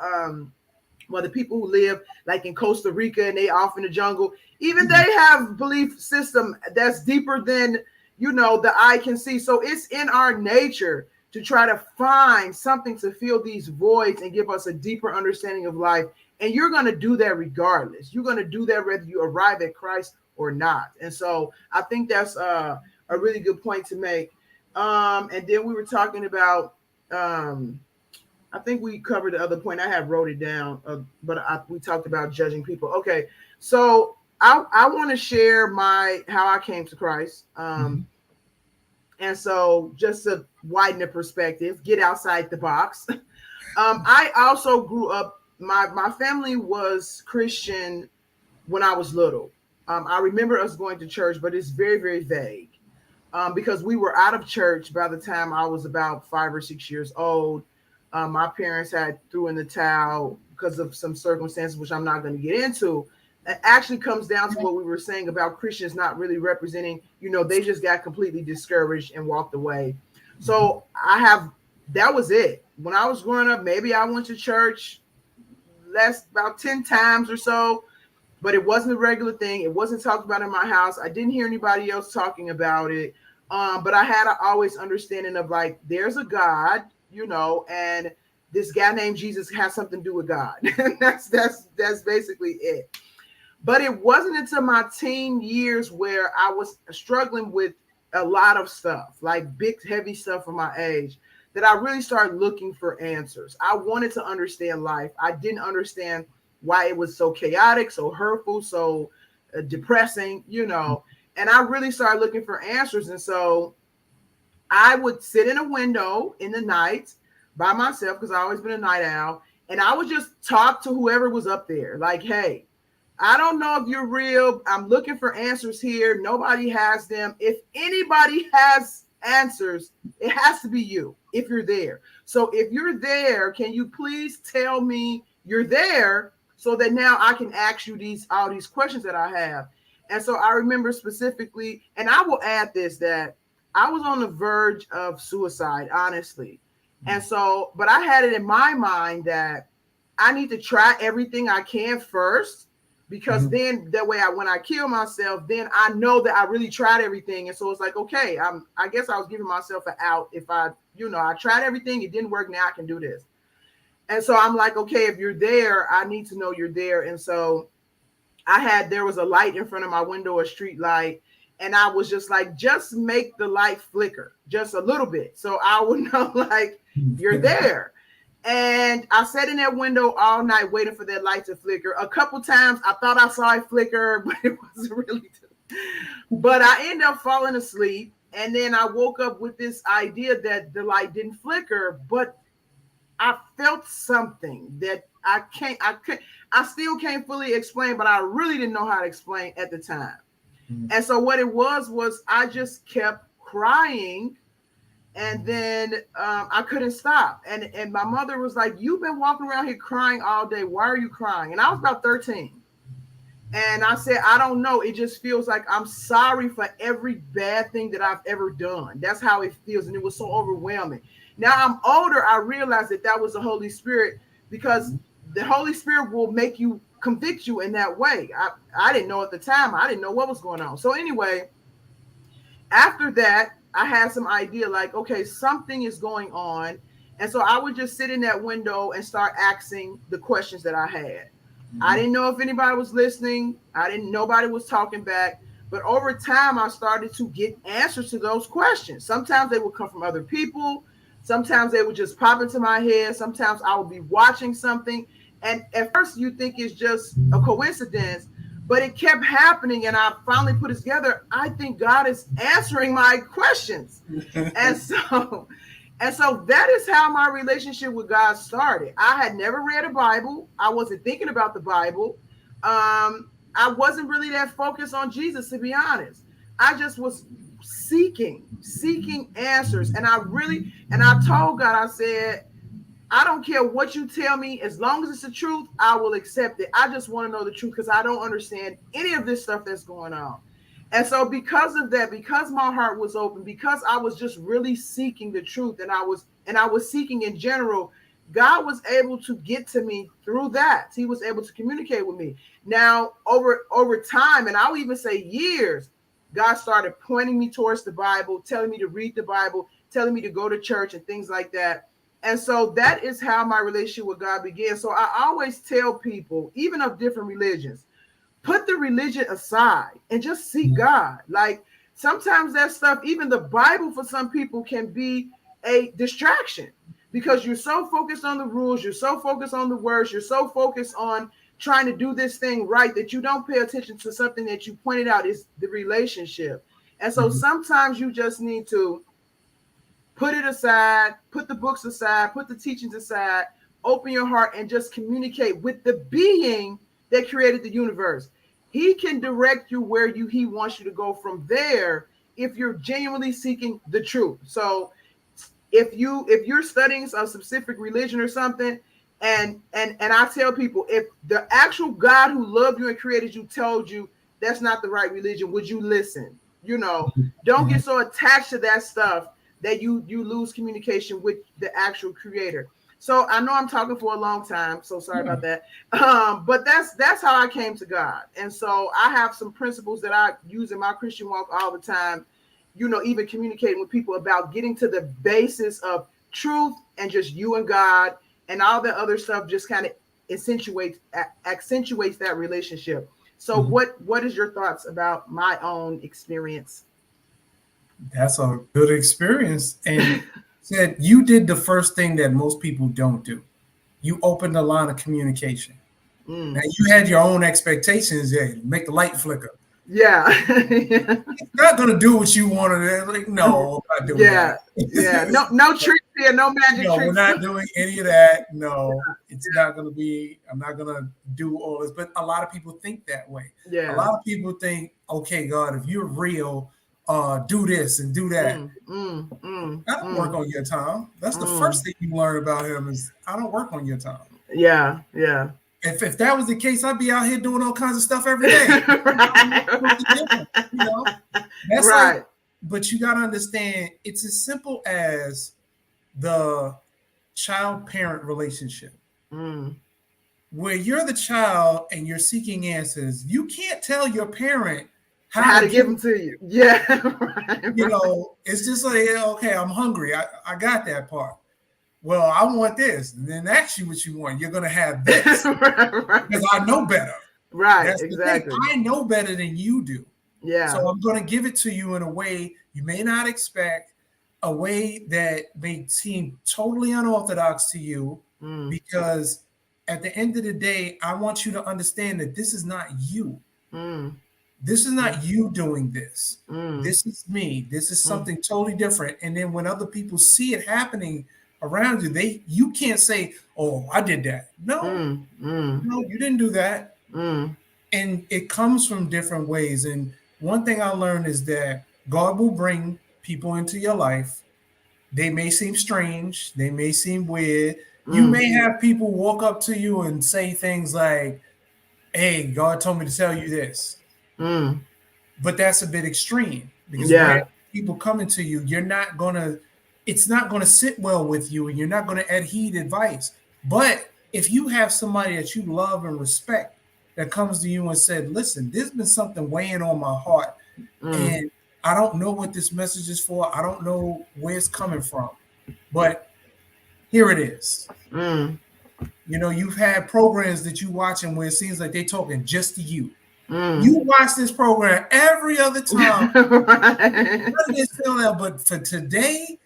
A: well, the people who live like in Costa Rica and they off in the jungle, even they have belief system that's deeper than, the eye can see. So it's in our nature to try to find something to fill these voids and give us a deeper understanding of life. And you're going to do that regardless. You're going to do that whether you arrive at Christ or not. And so I think that's a really good point to make. And then we were talking about, I think we covered the other point. I have wrote it down, but we talked about judging people. Okay, so I want to share how I came to Christ. And so just to widen the perspective, get outside the box. I also grew up, my family was Christian when I was little. I remember us going to church, but it's very, very vague, because we were out of church by the time I was about 5 or 6 years old. My parents had threw in the towel because of some circumstances, which I'm not going to get into. It actually comes down to what we were saying about Christians not really representing, they just got completely discouraged and walked away. So that was it. When I was growing up, maybe I went to church about 10 times or so, but it wasn't a regular thing. It wasn't talked about in my house. I didn't hear anybody else talking about it. But I had always understanding of, like, there's a God, and this guy named Jesus has something to do with God. that's basically it. But it wasn't until my teen years where I was struggling with a lot of stuff, like big, heavy stuff for my age, that I really started looking for answers. I wanted to understand life. I didn't understand why it was so chaotic, so hurtful, so depressing, and I really started looking for answers. And so I would sit in a window in the night by myself, because I've always been a night owl, and I would just talk to whoever was up there. Like, hey, I don't know if you're real. I'm looking for answers here. Nobody has them. If anybody has answers, it has to be you, if you're there. So if you're there, can you please tell me you're there, so that now I can ask you all these questions that I have. And so I remember specifically, and I will add this, that I was on the verge of suicide, honestly. And so, but I had it in my mind that I need to try everything I can first, because then that way, when I kill myself, then I know that I really tried everything. And so it's like, okay, I guess I was giving myself an out. If I tried everything, it didn't work. Now I can do this. And so I'm like, okay, if you're there, I need to know you're there. And so there was a light in front of my window, a street light. And I was just like, just make the light flicker just a little bit, so I would know, like, you're there. And I sat in that window all night waiting for that light to flicker. A couple times I thought I saw it flicker, but it wasn't really. But I ended up falling asleep. And then I woke up with this idea that the light didn't flicker, but I felt something that I still can't fully explain, but I really didn't know how to explain at the time. And so what it was I just kept crying, and then I couldn't stop. And my mother was like, "You've been walking around here crying all day. Why are you crying?" And I was about 13. And I said, "I don't know. It just feels like I'm sorry for every bad thing that I've ever done." That's how it feels. And it was so overwhelming. Now I'm older, I realized that was the Holy Spirit, because the Holy Spirit will make you convict you in that way. I didn't know at the time. I didn't know what was going on. So anyway, after that, I had some idea, like, okay, something is going on. And so I would just sit in that window and start asking the questions that I had. I didn't know if anybody was listening. Nobody was talking back. But over time, I started to get answers to those questions. Sometimes they would come from other people. Sometimes they would just pop into my head. Sometimes I would be watching something, and at first you think it's just a coincidence, but it kept happening, and I finally put it together. I think God is answering my questions. And so and so that is how my relationship with God started. I had never read a Bible. I wasn't thinking about the Bible. I wasn't really that focused on Jesus, to be honest. I just was seeking answers. And I told God, I said, I don't care what you tell me. As long as it's the truth, I will accept it. I just want to know the truth because I don't understand any of this stuff that's going on. And so because of that, because my heart was open, because I was just really seeking the truth, and I was seeking in general, God was able to get to me through that. He was able to communicate with me. Now, over time, and I'll even say years, God started pointing me towards the Bible, telling me to read the Bible, telling me to go to church and things like that. And so that is how my relationship with God began. So I always tell people, even of different religions, put the religion aside and just seek God. Like sometimes that stuff, even the Bible for some people can be a distraction because you're so focused on the rules, you're so focused on the words, you're so focused on trying to do this thing right that you don't pay attention to something that you pointed out is the relationship. And so sometimes you just need to put it aside, put the books aside, put the teachings aside, open your heart and just communicate with the being that created the universe. He can direct you where he wants you to go from there if you're genuinely seeking the truth. So if you're studying a specific religion or something, and I tell people, if the actual God who loved you and created you told you that's not the right religion, would you listen? Don't get so attached to that stuff that you lose communication with the actual creator. So I know I'm talking for a long time, so sorry about that. But that's how I came to God. And so I have some principles that I use in my Christian walk all the time, even communicating with people about getting to the basis of truth and just you and God, and all the other stuff just kind of accentuates that relationship. So what is your thoughts about my own experience?
B: That's a good experience. And said you did the first thing that most people don't do. You opened the line of communication. Now you had your own expectations. Yeah, make the light flicker.
A: Yeah.
B: It's not gonna do what you wanted. Like, no, I'm not doing that.
A: Yeah. No tricks here, no magic
B: No,
A: tricks.
B: we're not doing any of that. No, it's not gonna be. I'm not gonna do all this. But a lot of people think that way.
A: Yeah.
B: A lot of people think, okay, God, if you're real, do this and do that. I don't work on your time. That's the first thing you learn about him is I don't work on your time.
A: Yeah.
B: If that was the case, I'd be out here doing all kinds of stuff every day. That's
A: right.
B: like, but you got to understand, it's as simple as the child-parent relationship. Where you're the child and you're seeking answers, you can't tell your parent
A: how to give them to you. Yeah.
B: It's just like, okay, I'm hungry. I got that part. Well, I want this. And then ask you what you want. You're going to have this.
A: right.
B: Because I know better.
A: Right,
B: that's
A: exactly.
B: I know better than you do.
A: Yeah.
B: So I'm going to give it to you in a way you may not expect, a way that may seem totally unorthodox to you, because at the end of the day, I want you to understand that this is not you. This is not you doing this. This is me. This is something totally different. And then when other people see it happening around you, you can't say, "Oh, I did that." No, no, you didn't do that. And it comes from different ways. And one thing I learned is that God will bring people into your life. They may seem strange. They may seem weird. You may have people walk up to you and say things like, "Hey, God told me to tell you this." But that's a bit extreme because when people coming to you, it's not gonna sit well with you, and you're not gonna adhere to advice. But if you have somebody that you love and respect that comes to you and said, "Listen, there's been something weighing on my heart, and I don't know what this message is for. I don't know where it's coming from, but here it is." You've had programs that you watching where it seems like they're talking just to you. You watch this program every other time. But for today,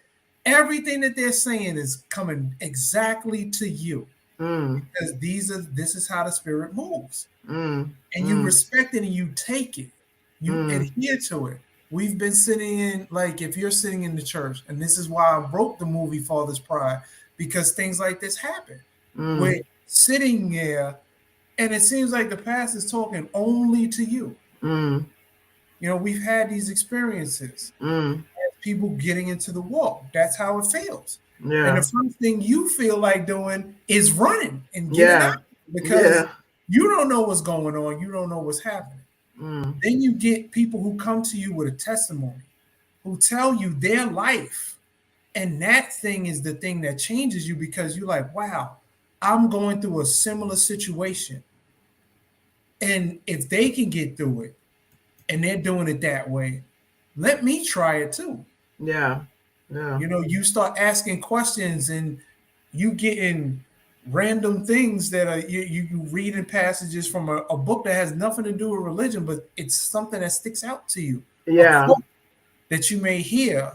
B: Everything that they're saying is coming exactly to you
A: Mm,
B: because this is how the spirit moves.
A: mm,
B: And you
A: mm,
B: respect it and you take it. You
A: mm,
B: adhere to it. We've been sitting in, like, if you're sitting in the church, and this is why I wrote the movie Father's Pride, because things like this happen.
A: mm,
B: We're sitting there and it seems like the past is talking only to you.
A: mm,
B: You know, we've had these experiences
A: mm.
B: as people getting into the walk. That's how it feels. And the
A: Yeah,
B: first thing you feel like doing is running and getting out
A: yeah,
B: because
A: yeah.
B: you don't know what's going on. You don't know what's happening.
A: Mm,
B: Then you get people who come to you with a testimony, who tell you their life. And that thing is the thing that changes you because you're like, wow, I'm going through a similar situation. And if they can get through it and they're doing it that way, let me try it too.
A: yeah, yeah,
B: You know, you start asking questions and you getting random things that are you reading passages from a book that has nothing to do with religion, but it's something that sticks out to you. A
A: yeah.
B: quote that you may hear,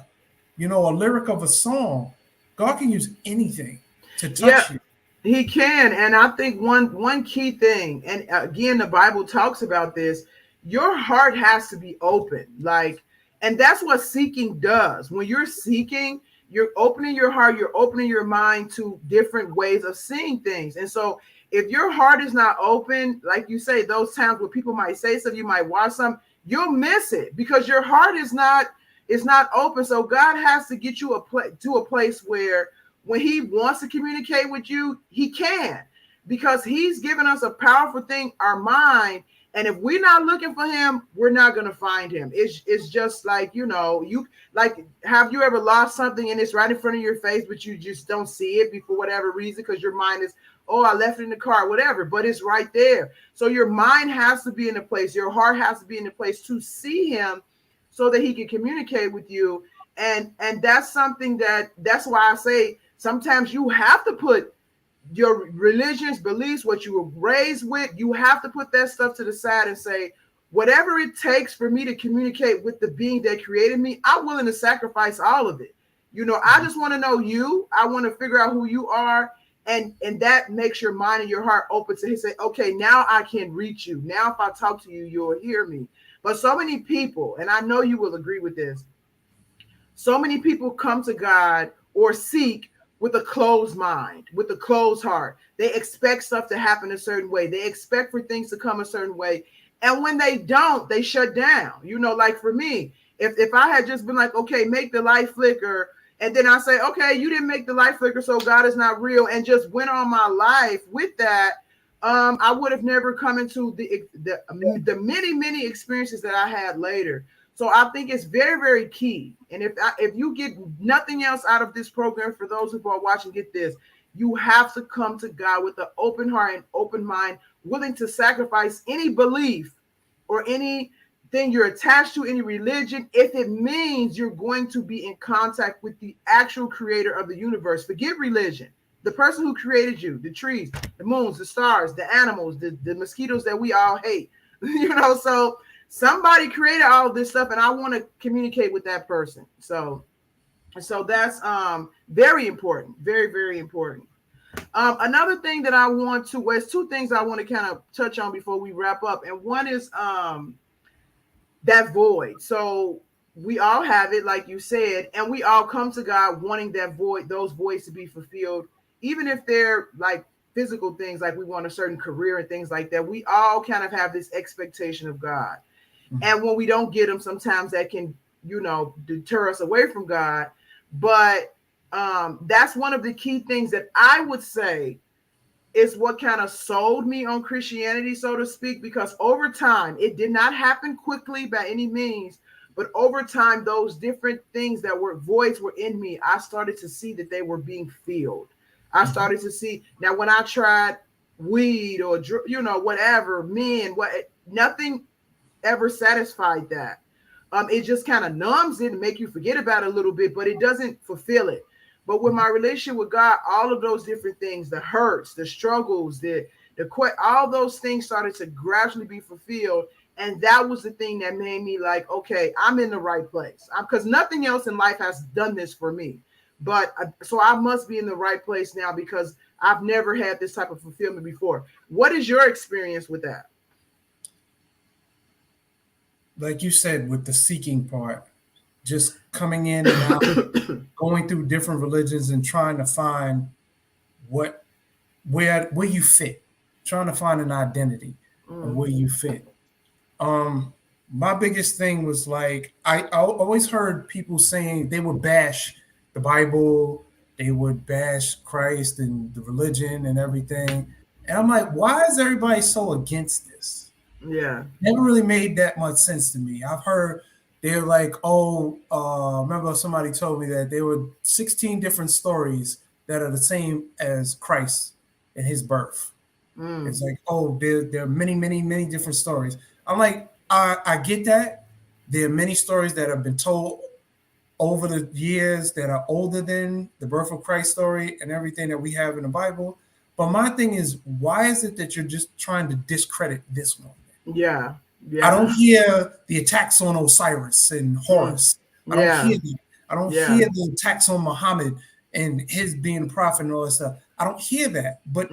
B: you know, a lyric of a song. God can use anything to
A: Yeah,
B: touch you.
A: he can. And I think one key thing, and again, the Bible talks about this, your heart has to be open. Like, and that's what seeking does. When you're seeking, you're opening your heart, you're opening your mind to different ways of seeing things. And so if your heart is not open, like you say, those times where people might say something, you might watch something, you'll miss it because your heart is not open. So God has to get you to a place where when he wants to communicate with you, he can, because he's given us a powerful thing, our mind. And if we're not looking for him, we're not going to find him. It's just like, you like, have you ever lost something and it's right in front of your face, but you just don't see it for whatever reason, because your mind is, oh, I left it in the car, whatever, but it's right there. So your mind has to be in a place, your heart has to be in a place to see him so that he can communicate with you. And that's something that's why I say sometimes you have to put your religious beliefs, what you were raised with, you have to put that stuff to the side and say, whatever it takes for me to communicate with the being that created me, I'm willing to sacrifice all of it. I just want to know you. I want to figure out who you are. And that makes your mind and your heart open to say, okay, now I can reach you. Now, if I talk to you, you'll hear me. But so many people, and I know you will agree with this, so many people come to God or seek with a closed mind, with a closed heart. They expect stuff to happen a certain way. They expect for things to come a certain way. And when they don't, they shut down. Like for me, if I had just been like, okay, make the light flicker, and then I say, okay, you didn't make the light flicker, so God is not real, and just went on my life with that, I would have never come into the many, many experiences that I had later. So I think it's very, very key. And if you get nothing else out of this program, for those who are watching, get this: you have to come to God with an open heart and open mind, willing to sacrifice any belief or anything you're attached to, any religion, if it means you're going to be in contact with the actual creator of the universe. Forget religion. The person who created you, the trees, the moons, the stars, the animals, the mosquitoes that we all hate. So somebody created all this stuff, and I want to communicate with that person. So that's very important, very, very important. Another thing that I want to, well, it's two things I want to kind of touch on before we wrap up, and one is that void. So we all have it, like you said, and we all come to God wanting that void, those voids to be fulfilled, even if they're like physical things, like we want a certain career and things like that. We all kind of have this expectation of God. And when we don't get them, sometimes that can, deter us away from God. But that's one of the key things that I would say is what kind of sold me on Christianity, so to speak, because over time, it did not happen quickly by any means, but over time, those different things that were voids were in me, I started to see that they were being filled. I started to see, now when I tried weed or, whatever, nothing ever satisfied that. It just kind of numbs it and make you forget about it a little bit, but it doesn't fulfill it. But with my relationship with God, all of those different things, the hurts, the struggles, all those things started to gradually be fulfilled. And that was the thing that made me like, okay, I'm in the right place. Because nothing else in life has done this for me. But so I must be in the right place now because I've never had this type of fulfillment before. What is your experience with that?
B: Like you said, with the seeking part, just coming in and out, going through different religions and trying to find what where you fit, trying to find an identity of where you fit. Um, my biggest thing was like I always heard people saying they would bash the Bible, they would bash Christ and the religion and everything. And I'm like, why is everybody so against this?
A: Yeah.
B: Never really made that much sense to me. I've heard they're like, oh, remember somebody told me that there were 16 different stories that are the same as Christ and his birth. It's like, oh, there are many, many, many different stories. I'm like, I get that. There are many stories that have been told over the years that are older than the birth of Christ story and everything that we have in the Bible. But my thing is, why is it that you're just trying to discredit this one?
A: Yeah.
B: I don't
A: Yeah.
B: hear the attacks on Osiris and Horus. I don't
A: Yeah.
B: hear that. I don't
A: Yeah.
B: hear the attacks on Muhammad and his being a prophet and all that stuff. I don't hear that. But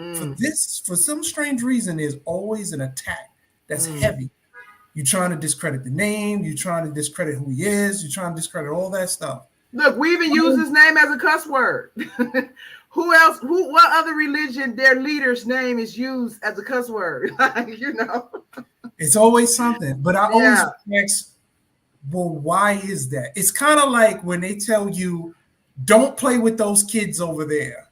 B: for some strange reason, there's always an attack that's heavy. You're trying to discredit the name. You're trying to discredit who he is. You're trying to discredit all that stuff.
A: Look, we even use his name as a cuss word. Who else? What other religion? Their leader's name is used as a cuss word. You know,
B: it's always something. But I always ask, well, why is that? It's kind of like when they tell you, don't play with those kids over there.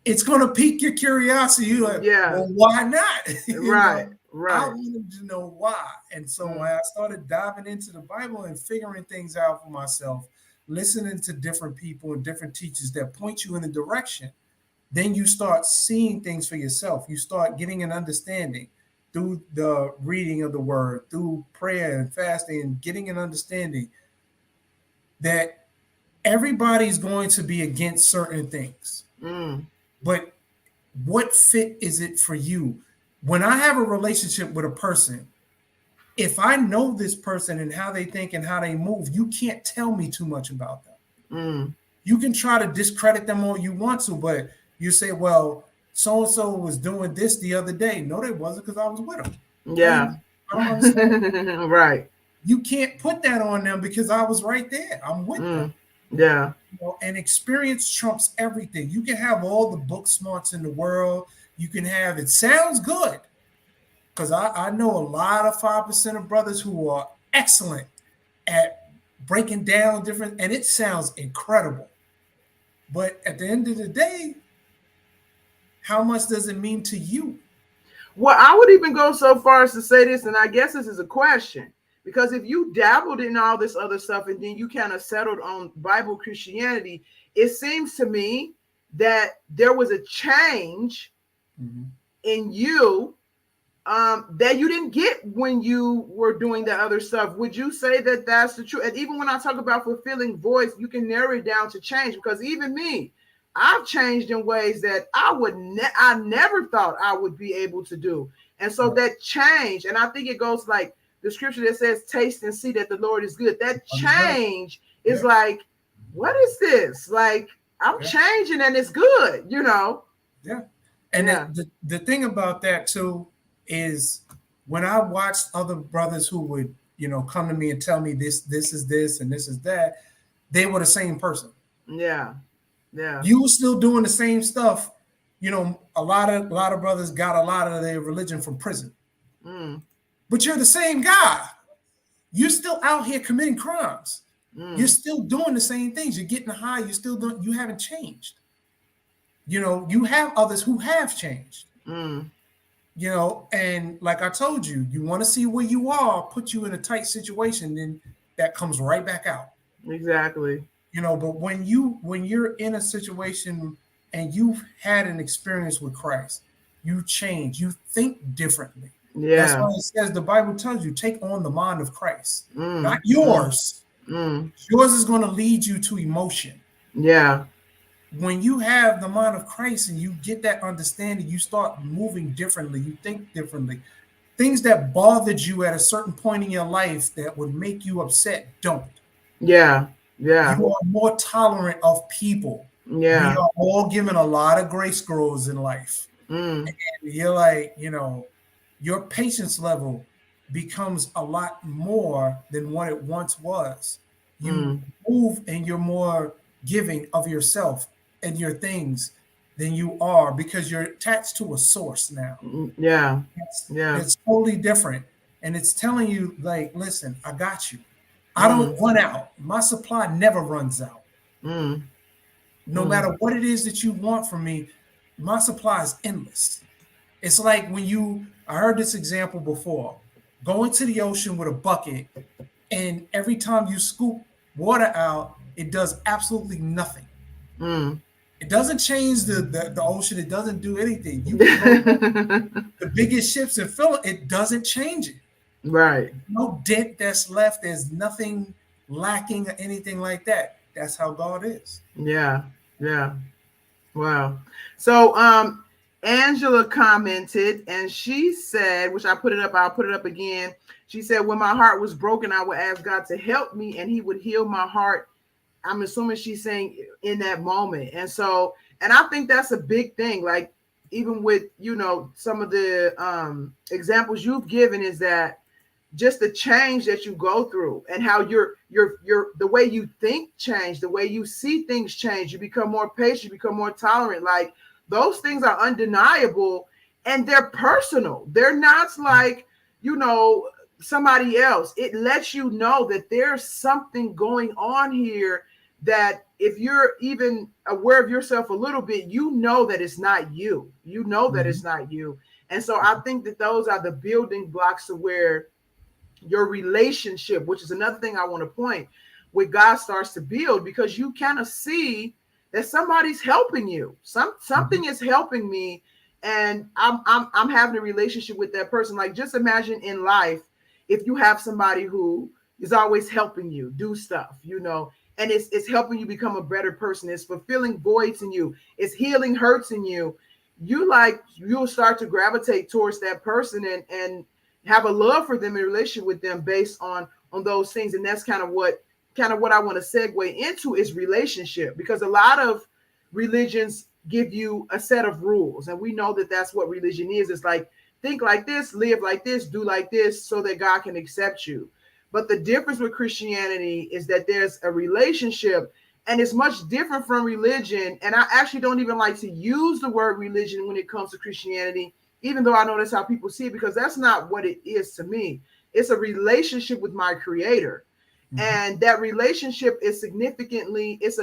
B: It's going to pique your curiosity. You're like, well, why not?
A: Right.
B: I wanted to know why. And so when I started diving into the Bible and figuring things out for myself, listening to different people and different teachers that point you in a direction, then you start seeing things for yourself. You start getting an understanding through the reading of the word, through prayer and fasting, and getting an understanding that everybody's going to be against certain things. But what fit is it for you? When I have a relationship with a person, if I know this person and how they think and how they move, you can't tell me too much about them. You can try to discredit them all you want to, but you say, well, so-and-so was doing this the other day. No, they wasn't, because I was with them.
A: Yeah.
B: I don't understand.
A: Right.
B: You can't put that on them because I was right there. I'm with them.
A: Yeah.
B: You know, and experience trumps everything. You can have all the book smarts in the world. You can have, it sounds good. Because I know a lot of 5% of brothers who are excellent at breaking down different, and it sounds incredible. But at the end of the day, how much does it mean to you?
A: Well, I would even go so far as to say this, and I guess this is a question. Because if you dabbled in all this other stuff and then you kind of settled on Bible Christianity, it seems to me that there was a change in you that you didn't get when you were doing that other stuff. Would you say that that's the truth? And even when I talk about fulfilling voice, you can narrow it down to change, because even me, I've changed in ways that I never thought I would be able to do. And so that change, and I think it goes like the scripture that says, taste and see that the Lord is good. That change is like, what is this? Like, I'm changing and it's good, you know?
B: Yeah. And the thing about that too is when I watched other brothers who would, you know, come to me and tell me this is this and this is that, they were the same person.
A: Yeah. Yeah.
B: You were still doing the same stuff. You know, a lot of brothers got a lot of their religion from prison. But you're the same guy. You're still out here committing crimes. You're still doing the same things. You're getting high. You're still doing, you haven't changed. You know, you have others who have changed. You know, and like I told you, you want to see where you are, put you in a tight situation, then that comes right back out.
A: Exactly.
B: You know, but when you're in a situation and you've had an experience with Christ, you change, you think differently.
A: Yeah.
B: That's why it says, the Bible tells you, take on the mind of Christ, not yours. Yours is going to lead you to emotion.
A: Yeah.
B: When you have the mind of Christ and you get that understanding, you start moving differently. You think differently. Things that bothered you at a certain point in your life that would make you upset don't.
A: Yeah. Yeah.
B: You are more tolerant of people. We
A: Yeah.
B: are all given a lot of grace girls in life.
A: Mm.
B: And you're like, your patience level becomes a lot more than what it once was. You
A: Mm.
B: move and you're more giving of yourself and your things than you are because you're attached to a source now.
A: Mm. Yeah.
B: It's,
A: Yeah.
B: it's totally different. And it's telling you, like, listen, I got you. I don't
A: Mm.
B: run out. My supply never runs out.
A: Mm.
B: No
A: Mm.
B: matter what it is that you want from me, my supply is endless. It's like I heard this example before, go into the ocean with a bucket, and every time you scoop water out, it does absolutely nothing.
A: Mm.
B: It doesn't change the ocean. It doesn't do anything. You can load up the biggest ships and fill it. It doesn't change it.
A: Right.
B: No dent that's left. There's nothing lacking or anything like that. That's how God is.
A: Yeah. Yeah. Wow. So Angela commented and she said, which I put it up, I'll put it up again. She said, when my heart was broken, I would ask God to help me and he would heal my heart. I'm assuming she's saying in that moment. And so, and I think that's a big thing. Like, even with, some of the examples you've given is that just the change that you go through and how your the way you think change, the way you see things change, you become more patient, you become more tolerant. Like, those things are undeniable and they're personal. They're not like, somebody else. It lets you know that there's something going on here, that if you're even aware of yourself a little bit, that it's not you. That
B: Mhm.
A: it's not you. And so I think that those are the building blocks to where your relationship, which is another thing I want to point, with God starts to build, because you kind of see that somebody's helping you. Something is helping me, and I'm having a relationship with that person. Like, just imagine in life, if you have somebody who is always helping you do stuff, and it's helping you become a better person. It's fulfilling voids in you. It's healing hurts in you. You'll start to gravitate towards that person and have a love for them, in a relationship with them based on those things. And that's kind of what I want to segue into is relationship, because a lot of religions give you a set of rules, and we know that that's what religion is. It's like, think like this, live like this, do like this, so that God can accept you. But the difference with Christianity is that there's a relationship, and it's much different from religion. And I actually don't even like to use the word religion when it comes to Christianity, even though I know that's how people see it, because that's not what it is to me. It's a relationship with my creator.
B: Mhm.
A: And that relationship is significantly, it's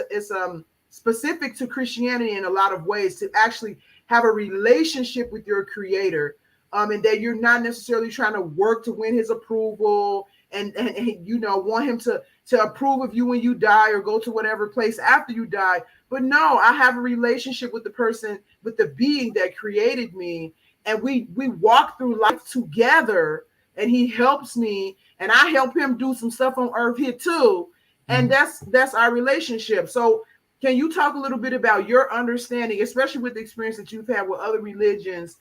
A: specific to Christianity in a lot of ways, to actually have a relationship with your creator. And that you're not necessarily trying to work to win his approval, and want him to approve of you when you die, or go to whatever place after you die. But no, I have a relationship with the person, with the being that created me, and we walk through life together, and he helps me and I help him do some stuff on earth here too. And
B: Mhm.
A: that's our relationship. So can you talk a little bit about your understanding, especially with the experience that you've had with other religions,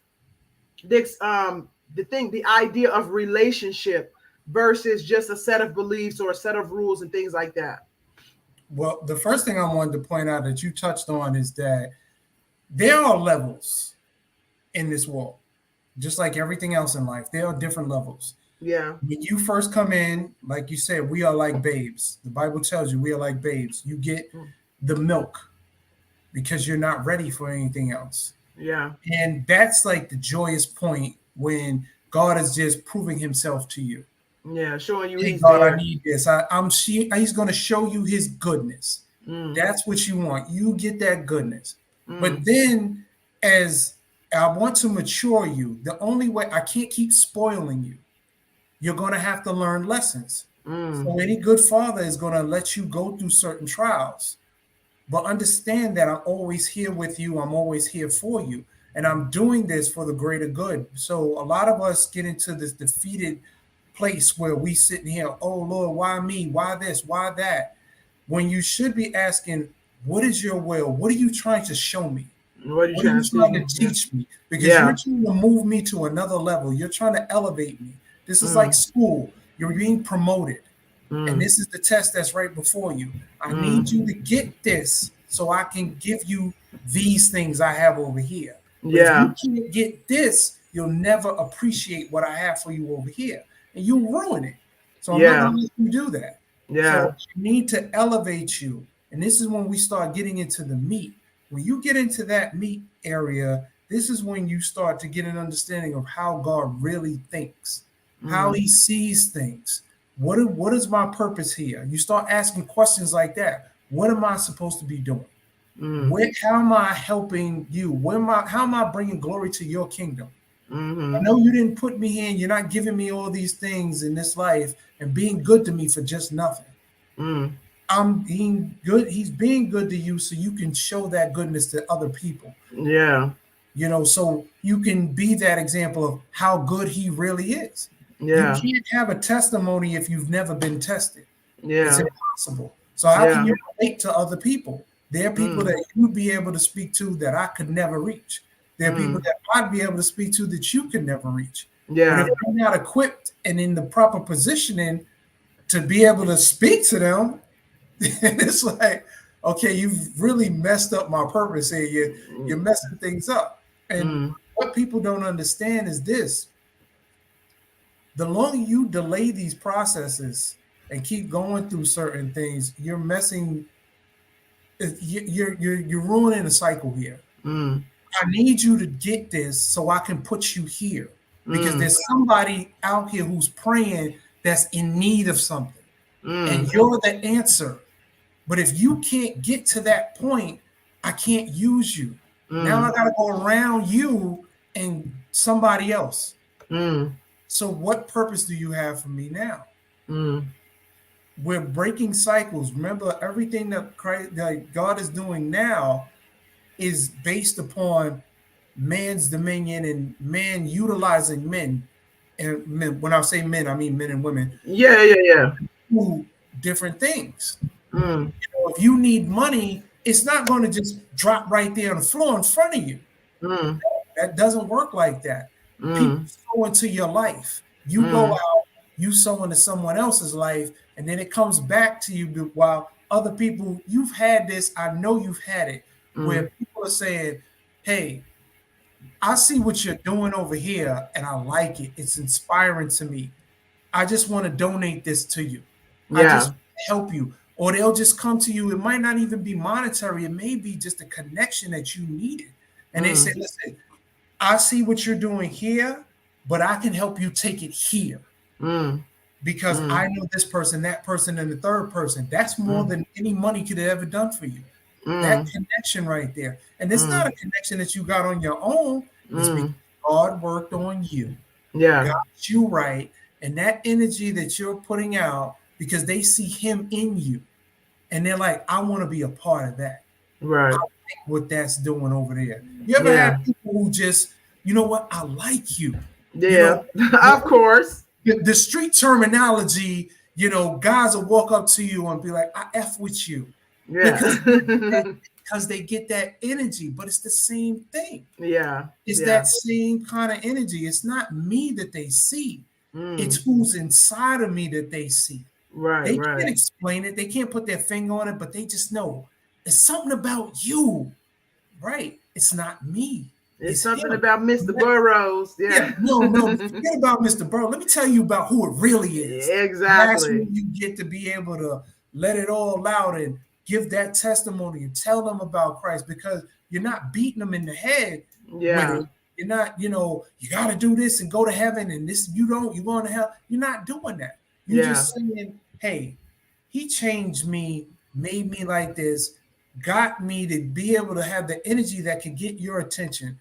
A: this the idea of relationship versus just a set of beliefs or a set of rules and things like that?
B: Well, the first thing I wanted to point out that you touched on is that there are levels in this world, just like everything else in life. There are different levels.
A: Yeah.
B: When you first come in, like you said, we are like babes. The Bible tells you we are like babes. You get the milk because you're not ready for anything else.
A: Yeah.
B: And that's like the joyous point when God is just proving himself to you.
A: Yeah. Showing you
B: Hey,
A: he's
B: God, I
A: there.
B: need this. He's going to show you his goodness.
A: Mm.
B: That's what you want. You get that goodness. But
A: Mm.
B: then, as I want to mature you, the only way I can't keep spoiling you, you're going to have to learn lessons.
A: Mm.
B: So, any good father is going to let you go through certain trials. But understand that I'm always here with you. I'm always here for you. And I'm doing this for the greater good. So, a lot of us get into this defeated place where we sitting here, oh Lord, why me? Why this? Why that? When you should be asking, what is your will? What are you trying to show me?
A: What are you
B: What are
A: trying
B: you
A: to
B: trying
A: see?
B: to
A: Yeah.
B: teach me? Because you're
A: Yeah.
B: trying to move me to another level. You're trying to elevate me. This is like
A: Mm.
B: school. You're being promoted. And this is the test that's right before you. I need you to get this so I can give you these things I have over here. But if
A: Yeah.
B: you can't get this, you'll never appreciate what I have for you over here. And you'll ruin it. So I'm not
A: Yeah.
B: going to let you do that.
A: Yeah.
B: So I need to elevate you. And this is when we start getting into the meat. When you get into that meat area, this is when you start to get an understanding of how God really thinks, how he sees things. What is my purpose here? You start asking questions like that. What am I supposed to be doing? How am I helping you? How am I bringing glory to your kingdom? I know you didn't put me here and you're not giving me all these things in this life and being good to me for just nothing. I'm being good. He's being good to you so you can show that goodness to other people.
A: Yeah.
B: So you can be that example of how good he really is. You
A: Yeah.
B: can't have a testimony if you've never been tested. It's
A: Yeah.
B: impossible. So how can you relate to other people? There are people that you'd be able to speak to that I could never reach. There are people that I'd be able to speak to that you could never reach.
A: Yeah.
B: But if you're not equipped and in the proper positioning to be able to speak to them, it's like, okay, you've really messed up my purpose here. You're messing things up. And what people don't understand is this. The longer you delay these processes and keep going through certain things, you're ruining a cycle here. I need you to get this so I can put you here because there's somebody out here who's praying that's in need of something, and you're the answer. But if you can't get to that point, I can't use you. Now I got to go around you and somebody else. So what purpose do you have for me now? We're breaking cycles. Remember, everything that God is doing now is based upon man's dominion and man utilizing men. And men, when I say men, I mean men and women.
A: Yeah.
B: Do different things. If you need money, it's not going to just drop right there on the floor in front of you. That doesn't work like that. People sow into your life. You go out, you sow into someone else's life, and then it comes back to you. While other people, you've had this, I know you've had it, where people are saying, hey, I see what you're doing over here, and I like it. It's inspiring to me. I just want to donate this to you. I just help you. Or they'll just come to you. It might not even be monetary. It may be just a connection that you needed. And they say, listen, I see what you're doing here, but I can help you take it here. Because I know this person, that person, and the third person. That's more than any money could have ever done for you. That connection right there. And it's not a connection that you got on your own. It's because God worked on you.
A: Yeah.
B: Got you right. And that energy that you're putting out, because they see him in you. And they're like, I want to be a part of that.
A: Right.
B: I like what that's doing over there. You ever had people who just, you know what, I like you.
A: Yeah, of course.
B: The street terminology, guys will walk up to you and be like, I F with you.
A: Yeah.
B: Because they get that energy, but it's the same thing.
A: Yeah.
B: It's that same kind of energy. It's not me that they see. It's who's inside of me that they see.
A: Right.
B: They can't explain it. They can't put their finger on it, but they just know it's something about you. Right. It's not me.
A: It's something about Mr. Burroughs. Yeah.
B: No, forget about Mr. Burroughs. Let me tell you about who it really is.
A: Exactly.
B: That's when you get to be able to let it all out and give that testimony and tell them about Christ, because you're not beating them in the head with it. You're not, you got to do this and go to heaven, and this, you're going to hell. You're not doing that. You're just saying, hey, he changed me, made me like this, got me to be able to have the energy that can get your attention.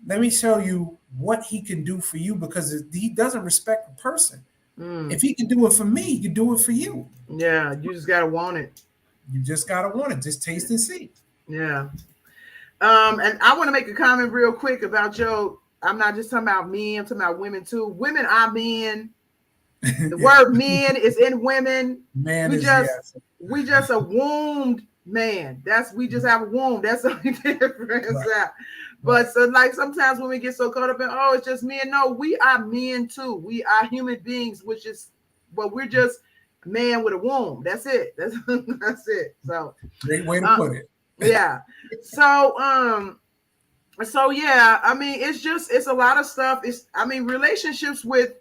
B: Let me show you what he can do for you, because he doesn't respect a person. If he can do it for me, he can do it for you.
A: Yeah, you just got to want it.
B: You just got to want it. Just taste and see.
A: Yeah. And I want to make a comment real quick about I'm not just talking about men, I'm talking about women too. Women are men. The word men is in women. We just a wombed man. We just have a womb. That's the only difference. Right. But so like sometimes when we get so caught up in, oh, it's just men. No, we are men too. We are human beings, which is, but we're just man with a womb. That's it. That's it. So
B: Great way to
A: uh,
B: put it.
A: yeah. So yeah, I mean, it's a lot of stuff. Relationships with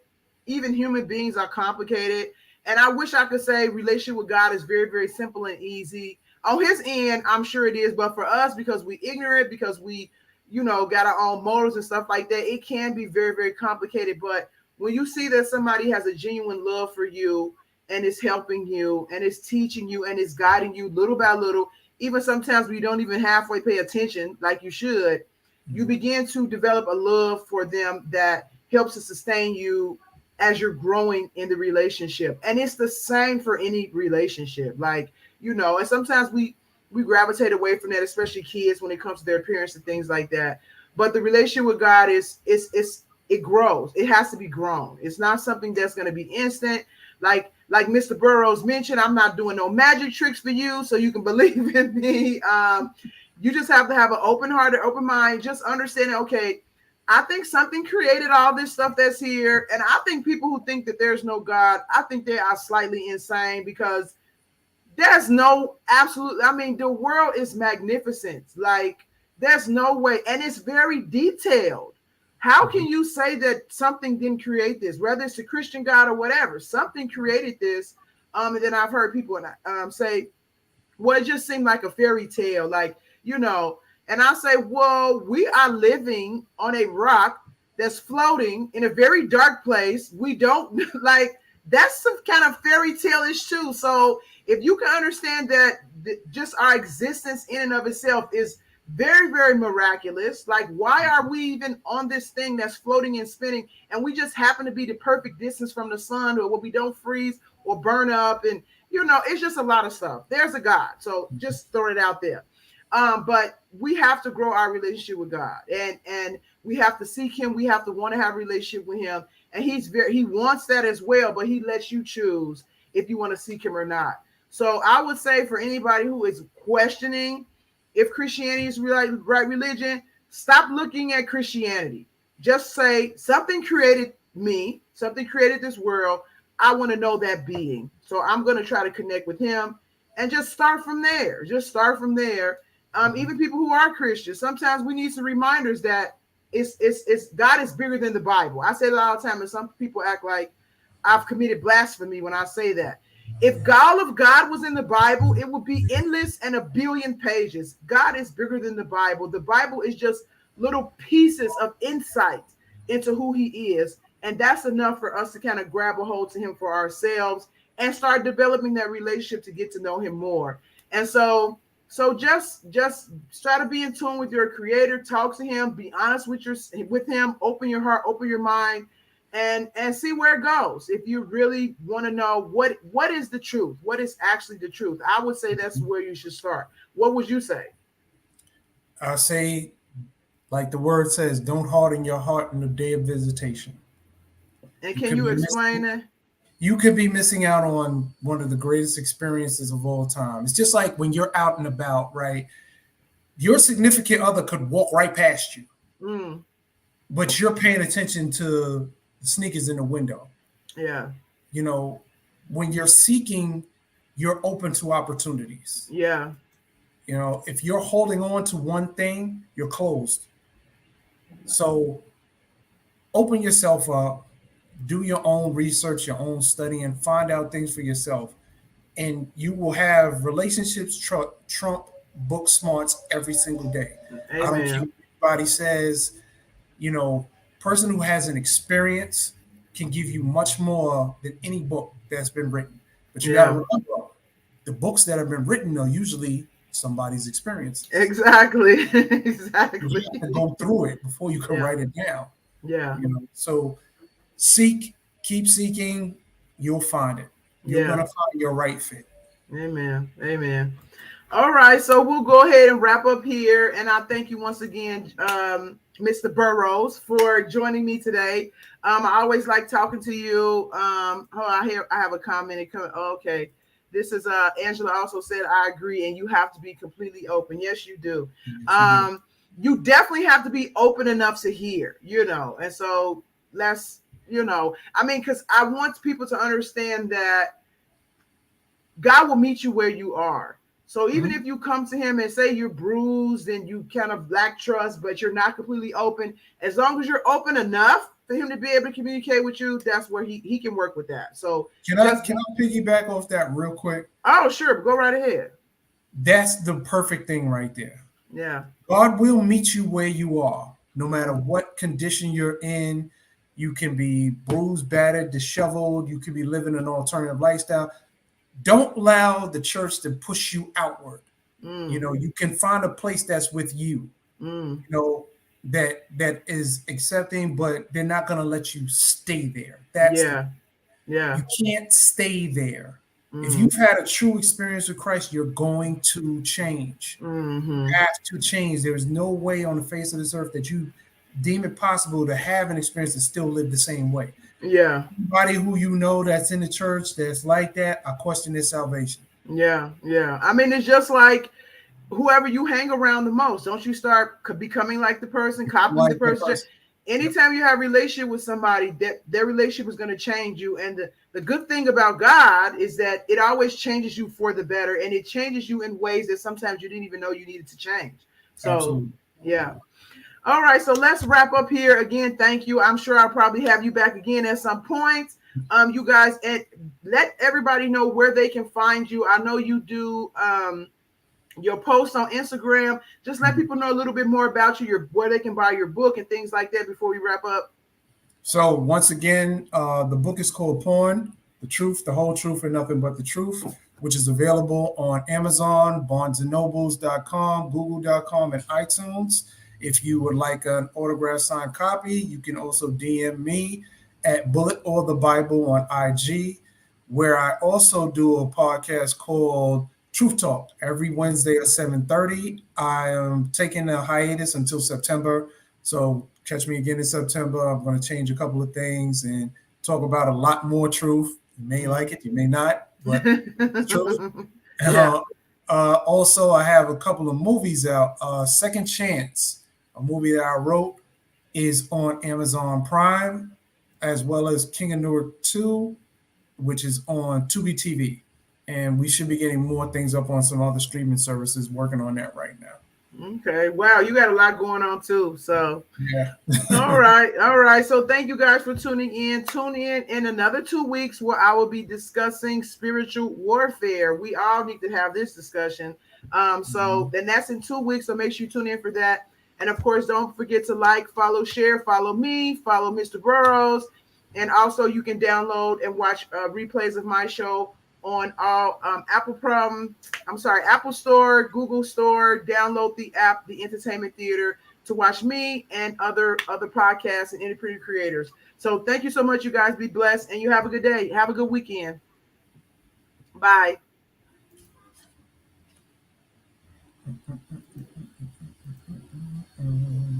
A: even human beings are complicated. And I wish I could say relationship with God is very, very simple and easy. On his end, I'm sure it is, but for us, because we ignorant, because we, got our own motives and stuff like that, it can be very, very complicated. But when you see that somebody has a genuine love for you and is helping you and is teaching you and is guiding you little by little, even sometimes we don't even halfway pay attention like you should, you begin to develop a love for them that helps to sustain you as you're growing in the relationship. And it's the same for any relationship. And sometimes we gravitate away from that, especially kids when it comes to their parents and things like that. But the relationship with God it grows. It has to be grown. It's not something that's going to be instant. Like Mr. Burroughs mentioned, I'm not doing no magic tricks for you, so you can believe in me. You just have to have an open heart and open mind, just understanding, okay, I think something created all this stuff that's here. And I think people who think that there's no God, I think they are slightly insane, because there's no absolute, the world is magnificent. Like, there's no way. And it's very detailed. How can you say that something didn't create this, whether it's a Christian God or whatever? Something created this. And then I've heard people say, well, it just seemed like a fairy tale, and I say, well, we are living on a rock that's floating in a very dark place. We don't like, that's some kind of fairy tale-ish too. So if you can understand that just our existence in and of itself is very, very miraculous. Like, why are we even on this thing that's floating and spinning, and we just happen to be the perfect distance from the sun, or where we don't freeze or burn up, and it's just a lot of stuff. There's a God, so just throw it out there. But we have to grow our relationship with God, and we have to seek him. We have to want to have a relationship with him, and he wants that as well, but he lets you choose if you want to seek him or not. So I would say, for anybody who is questioning if Christianity is right religion, stop looking at Christianity. Just say, something created me, something created this world. I want to know that being. So I'm going to try to connect with him and just start from there. Even people who are Christians, sometimes we need some reminders that it's God is bigger than the Bible. I say it all the time, and some people act like I've committed blasphemy when I say that. If all of God was in the Bible, it would be endless and a billion pages. God is bigger than the Bible. The Bible is just little pieces of insight into who he is. And that's enough for us to kind of grab a hold to him for ourselves and start developing that relationship to get to know him more. And so just try to be in tune with your creator, talk to him, be honest with him, open your heart, open your mind, and see where it goes. If you really want to know what is the truth, what is actually the truth, I would say that's where you should start. What would you say?
B: I say, like the word says, don't harden your heart in the day of visitation.
A: And can you explain that?
B: You could be missing out on one of the greatest experiences of all time. It's just like when you're out and about, right? Your significant other could walk right past you, but you're paying attention to the sneakers in the window.
A: Yeah.
B: When you're seeking, you're open to opportunities.
A: Yeah.
B: If you're holding on to one thing, you're closed. So open yourself up, do your own research, your own study, and find out things for yourself. And you will have relationships trump book smarts every single day.
A: Amen.
B: I don't care what anybody says. Person who has an experience can give you much more than any book that's been written. But you got to remember, the books that have been written are usually somebody's experience.
A: Exactly.
B: You have to go through it before you can write it down.
A: Yeah.
B: So keep seeking, you'll find it. You're going to find your right fit.
A: Amen. All right, so we'll go ahead and wrap up here. And I thank you once again, Mr. Burroughs, for joining me today. I always like talking to you. I have a comment. Okay. This is Angela also said, I agree, and you have to be completely open. Yes, you do. You definitely have to be open enough to hear, and so let's, because I want people to understand that God will meet you where you are. So even
B: Mhm.
A: if you come to him and say you're bruised and you kind of lack trust, but you're not completely open, as long as you're open enough for him to be able to communicate with you, that's where he can work with that. So
B: Can I
A: just
B: can I piggyback off that real quick?
A: oh sure, go right ahead.
B: That's the perfect thing right there.
A: Yeah.
B: God will meet you where you are, no matter
A: Mm,
B: what condition you're in. You can be bruised, battered, disheveled. You could be living an alternative lifestyle. Don't allow the church to push you outward.
A: mm,
B: You can find a place that's with you.
A: mm.
B: That is accepting, but they're not going to let you stay there. That's the
A: Yeah. Yeah.
B: You can't stay there. If
A: Mm,
B: you've had a true experience with Christ, you're going to change.
A: mm-hmm.
B: Have to change. There is no way on the face of this earth that you deem it possible to have an experience and still live the same way.
A: Yeah.
B: Anybody who you know that's in the church that's like that, I question their salvation.
A: Yeah. Yeah. I mean, it's just like whoever you hang around the most. Don't you start becoming like the person, copying the
B: Like the
A: person.
B: person. Yep.
A: Anytime you have a relationship with somebody, that their relationship is going to change you. And the good thing about God is that it always changes you for the better, and it changes you in ways that sometimes you didn't even know you needed to change. So
B: Absolutely.
A: yeah. All right, so let's wrap up here. Again, thank you. I'm sure I'll probably have you back again at some point. You guys, and let everybody know where they can find you. I know you do your posts on Instagram. Just let
B: Mhm.
A: people know a little bit more about you, your where they can buy your book and things like that before we wrap up.
B: So once again, the book is called Porn, The Truth, the Whole Truth, and Nothing But the Truth, which is available on Amazon, BarnesandNobles.com, Google.com, and iTunes. If you would like an autograph signed copy, you can also DM me at Bullet or the Bible on IG, where I also do a podcast called Truth Talk every Wednesday at 7:30. I am taking a hiatus until September. So catch me again in September. I'm going to change a couple of things and talk about a lot more truth. You may like it, you may not, but it's truth.
A: Yeah.
B: Uh, Also, I have a couple of movies out. Second Chance, a movie that I wrote, is on Amazon Prime, as well as King of Newark 2, which is on Tubi TV. And we should be getting more things up on some other streaming services, working on that right now.
A: Okay. Wow, you got a lot going on too. So
B: Yeah.
A: all right, all right. So thank you guys for tuning in. Tune in another 2 weeks where I will be discussing spiritual warfare. We all need to have this discussion. So
B: Mhm.
A: then that's in 2 weeks. So make sure you tune in for that. And of course, don't forget to like, follow, share, follow me, follow Mr. Burroughs, and also you can download and watch replays of my show on all Apple Store, Google Store. Download the app, the Entertainment Theater, to watch me and other podcasts and independent creators. So thank you so much, you guys. Be blessed, and you have a good day. Have a good weekend. Bye.
B: Mhm.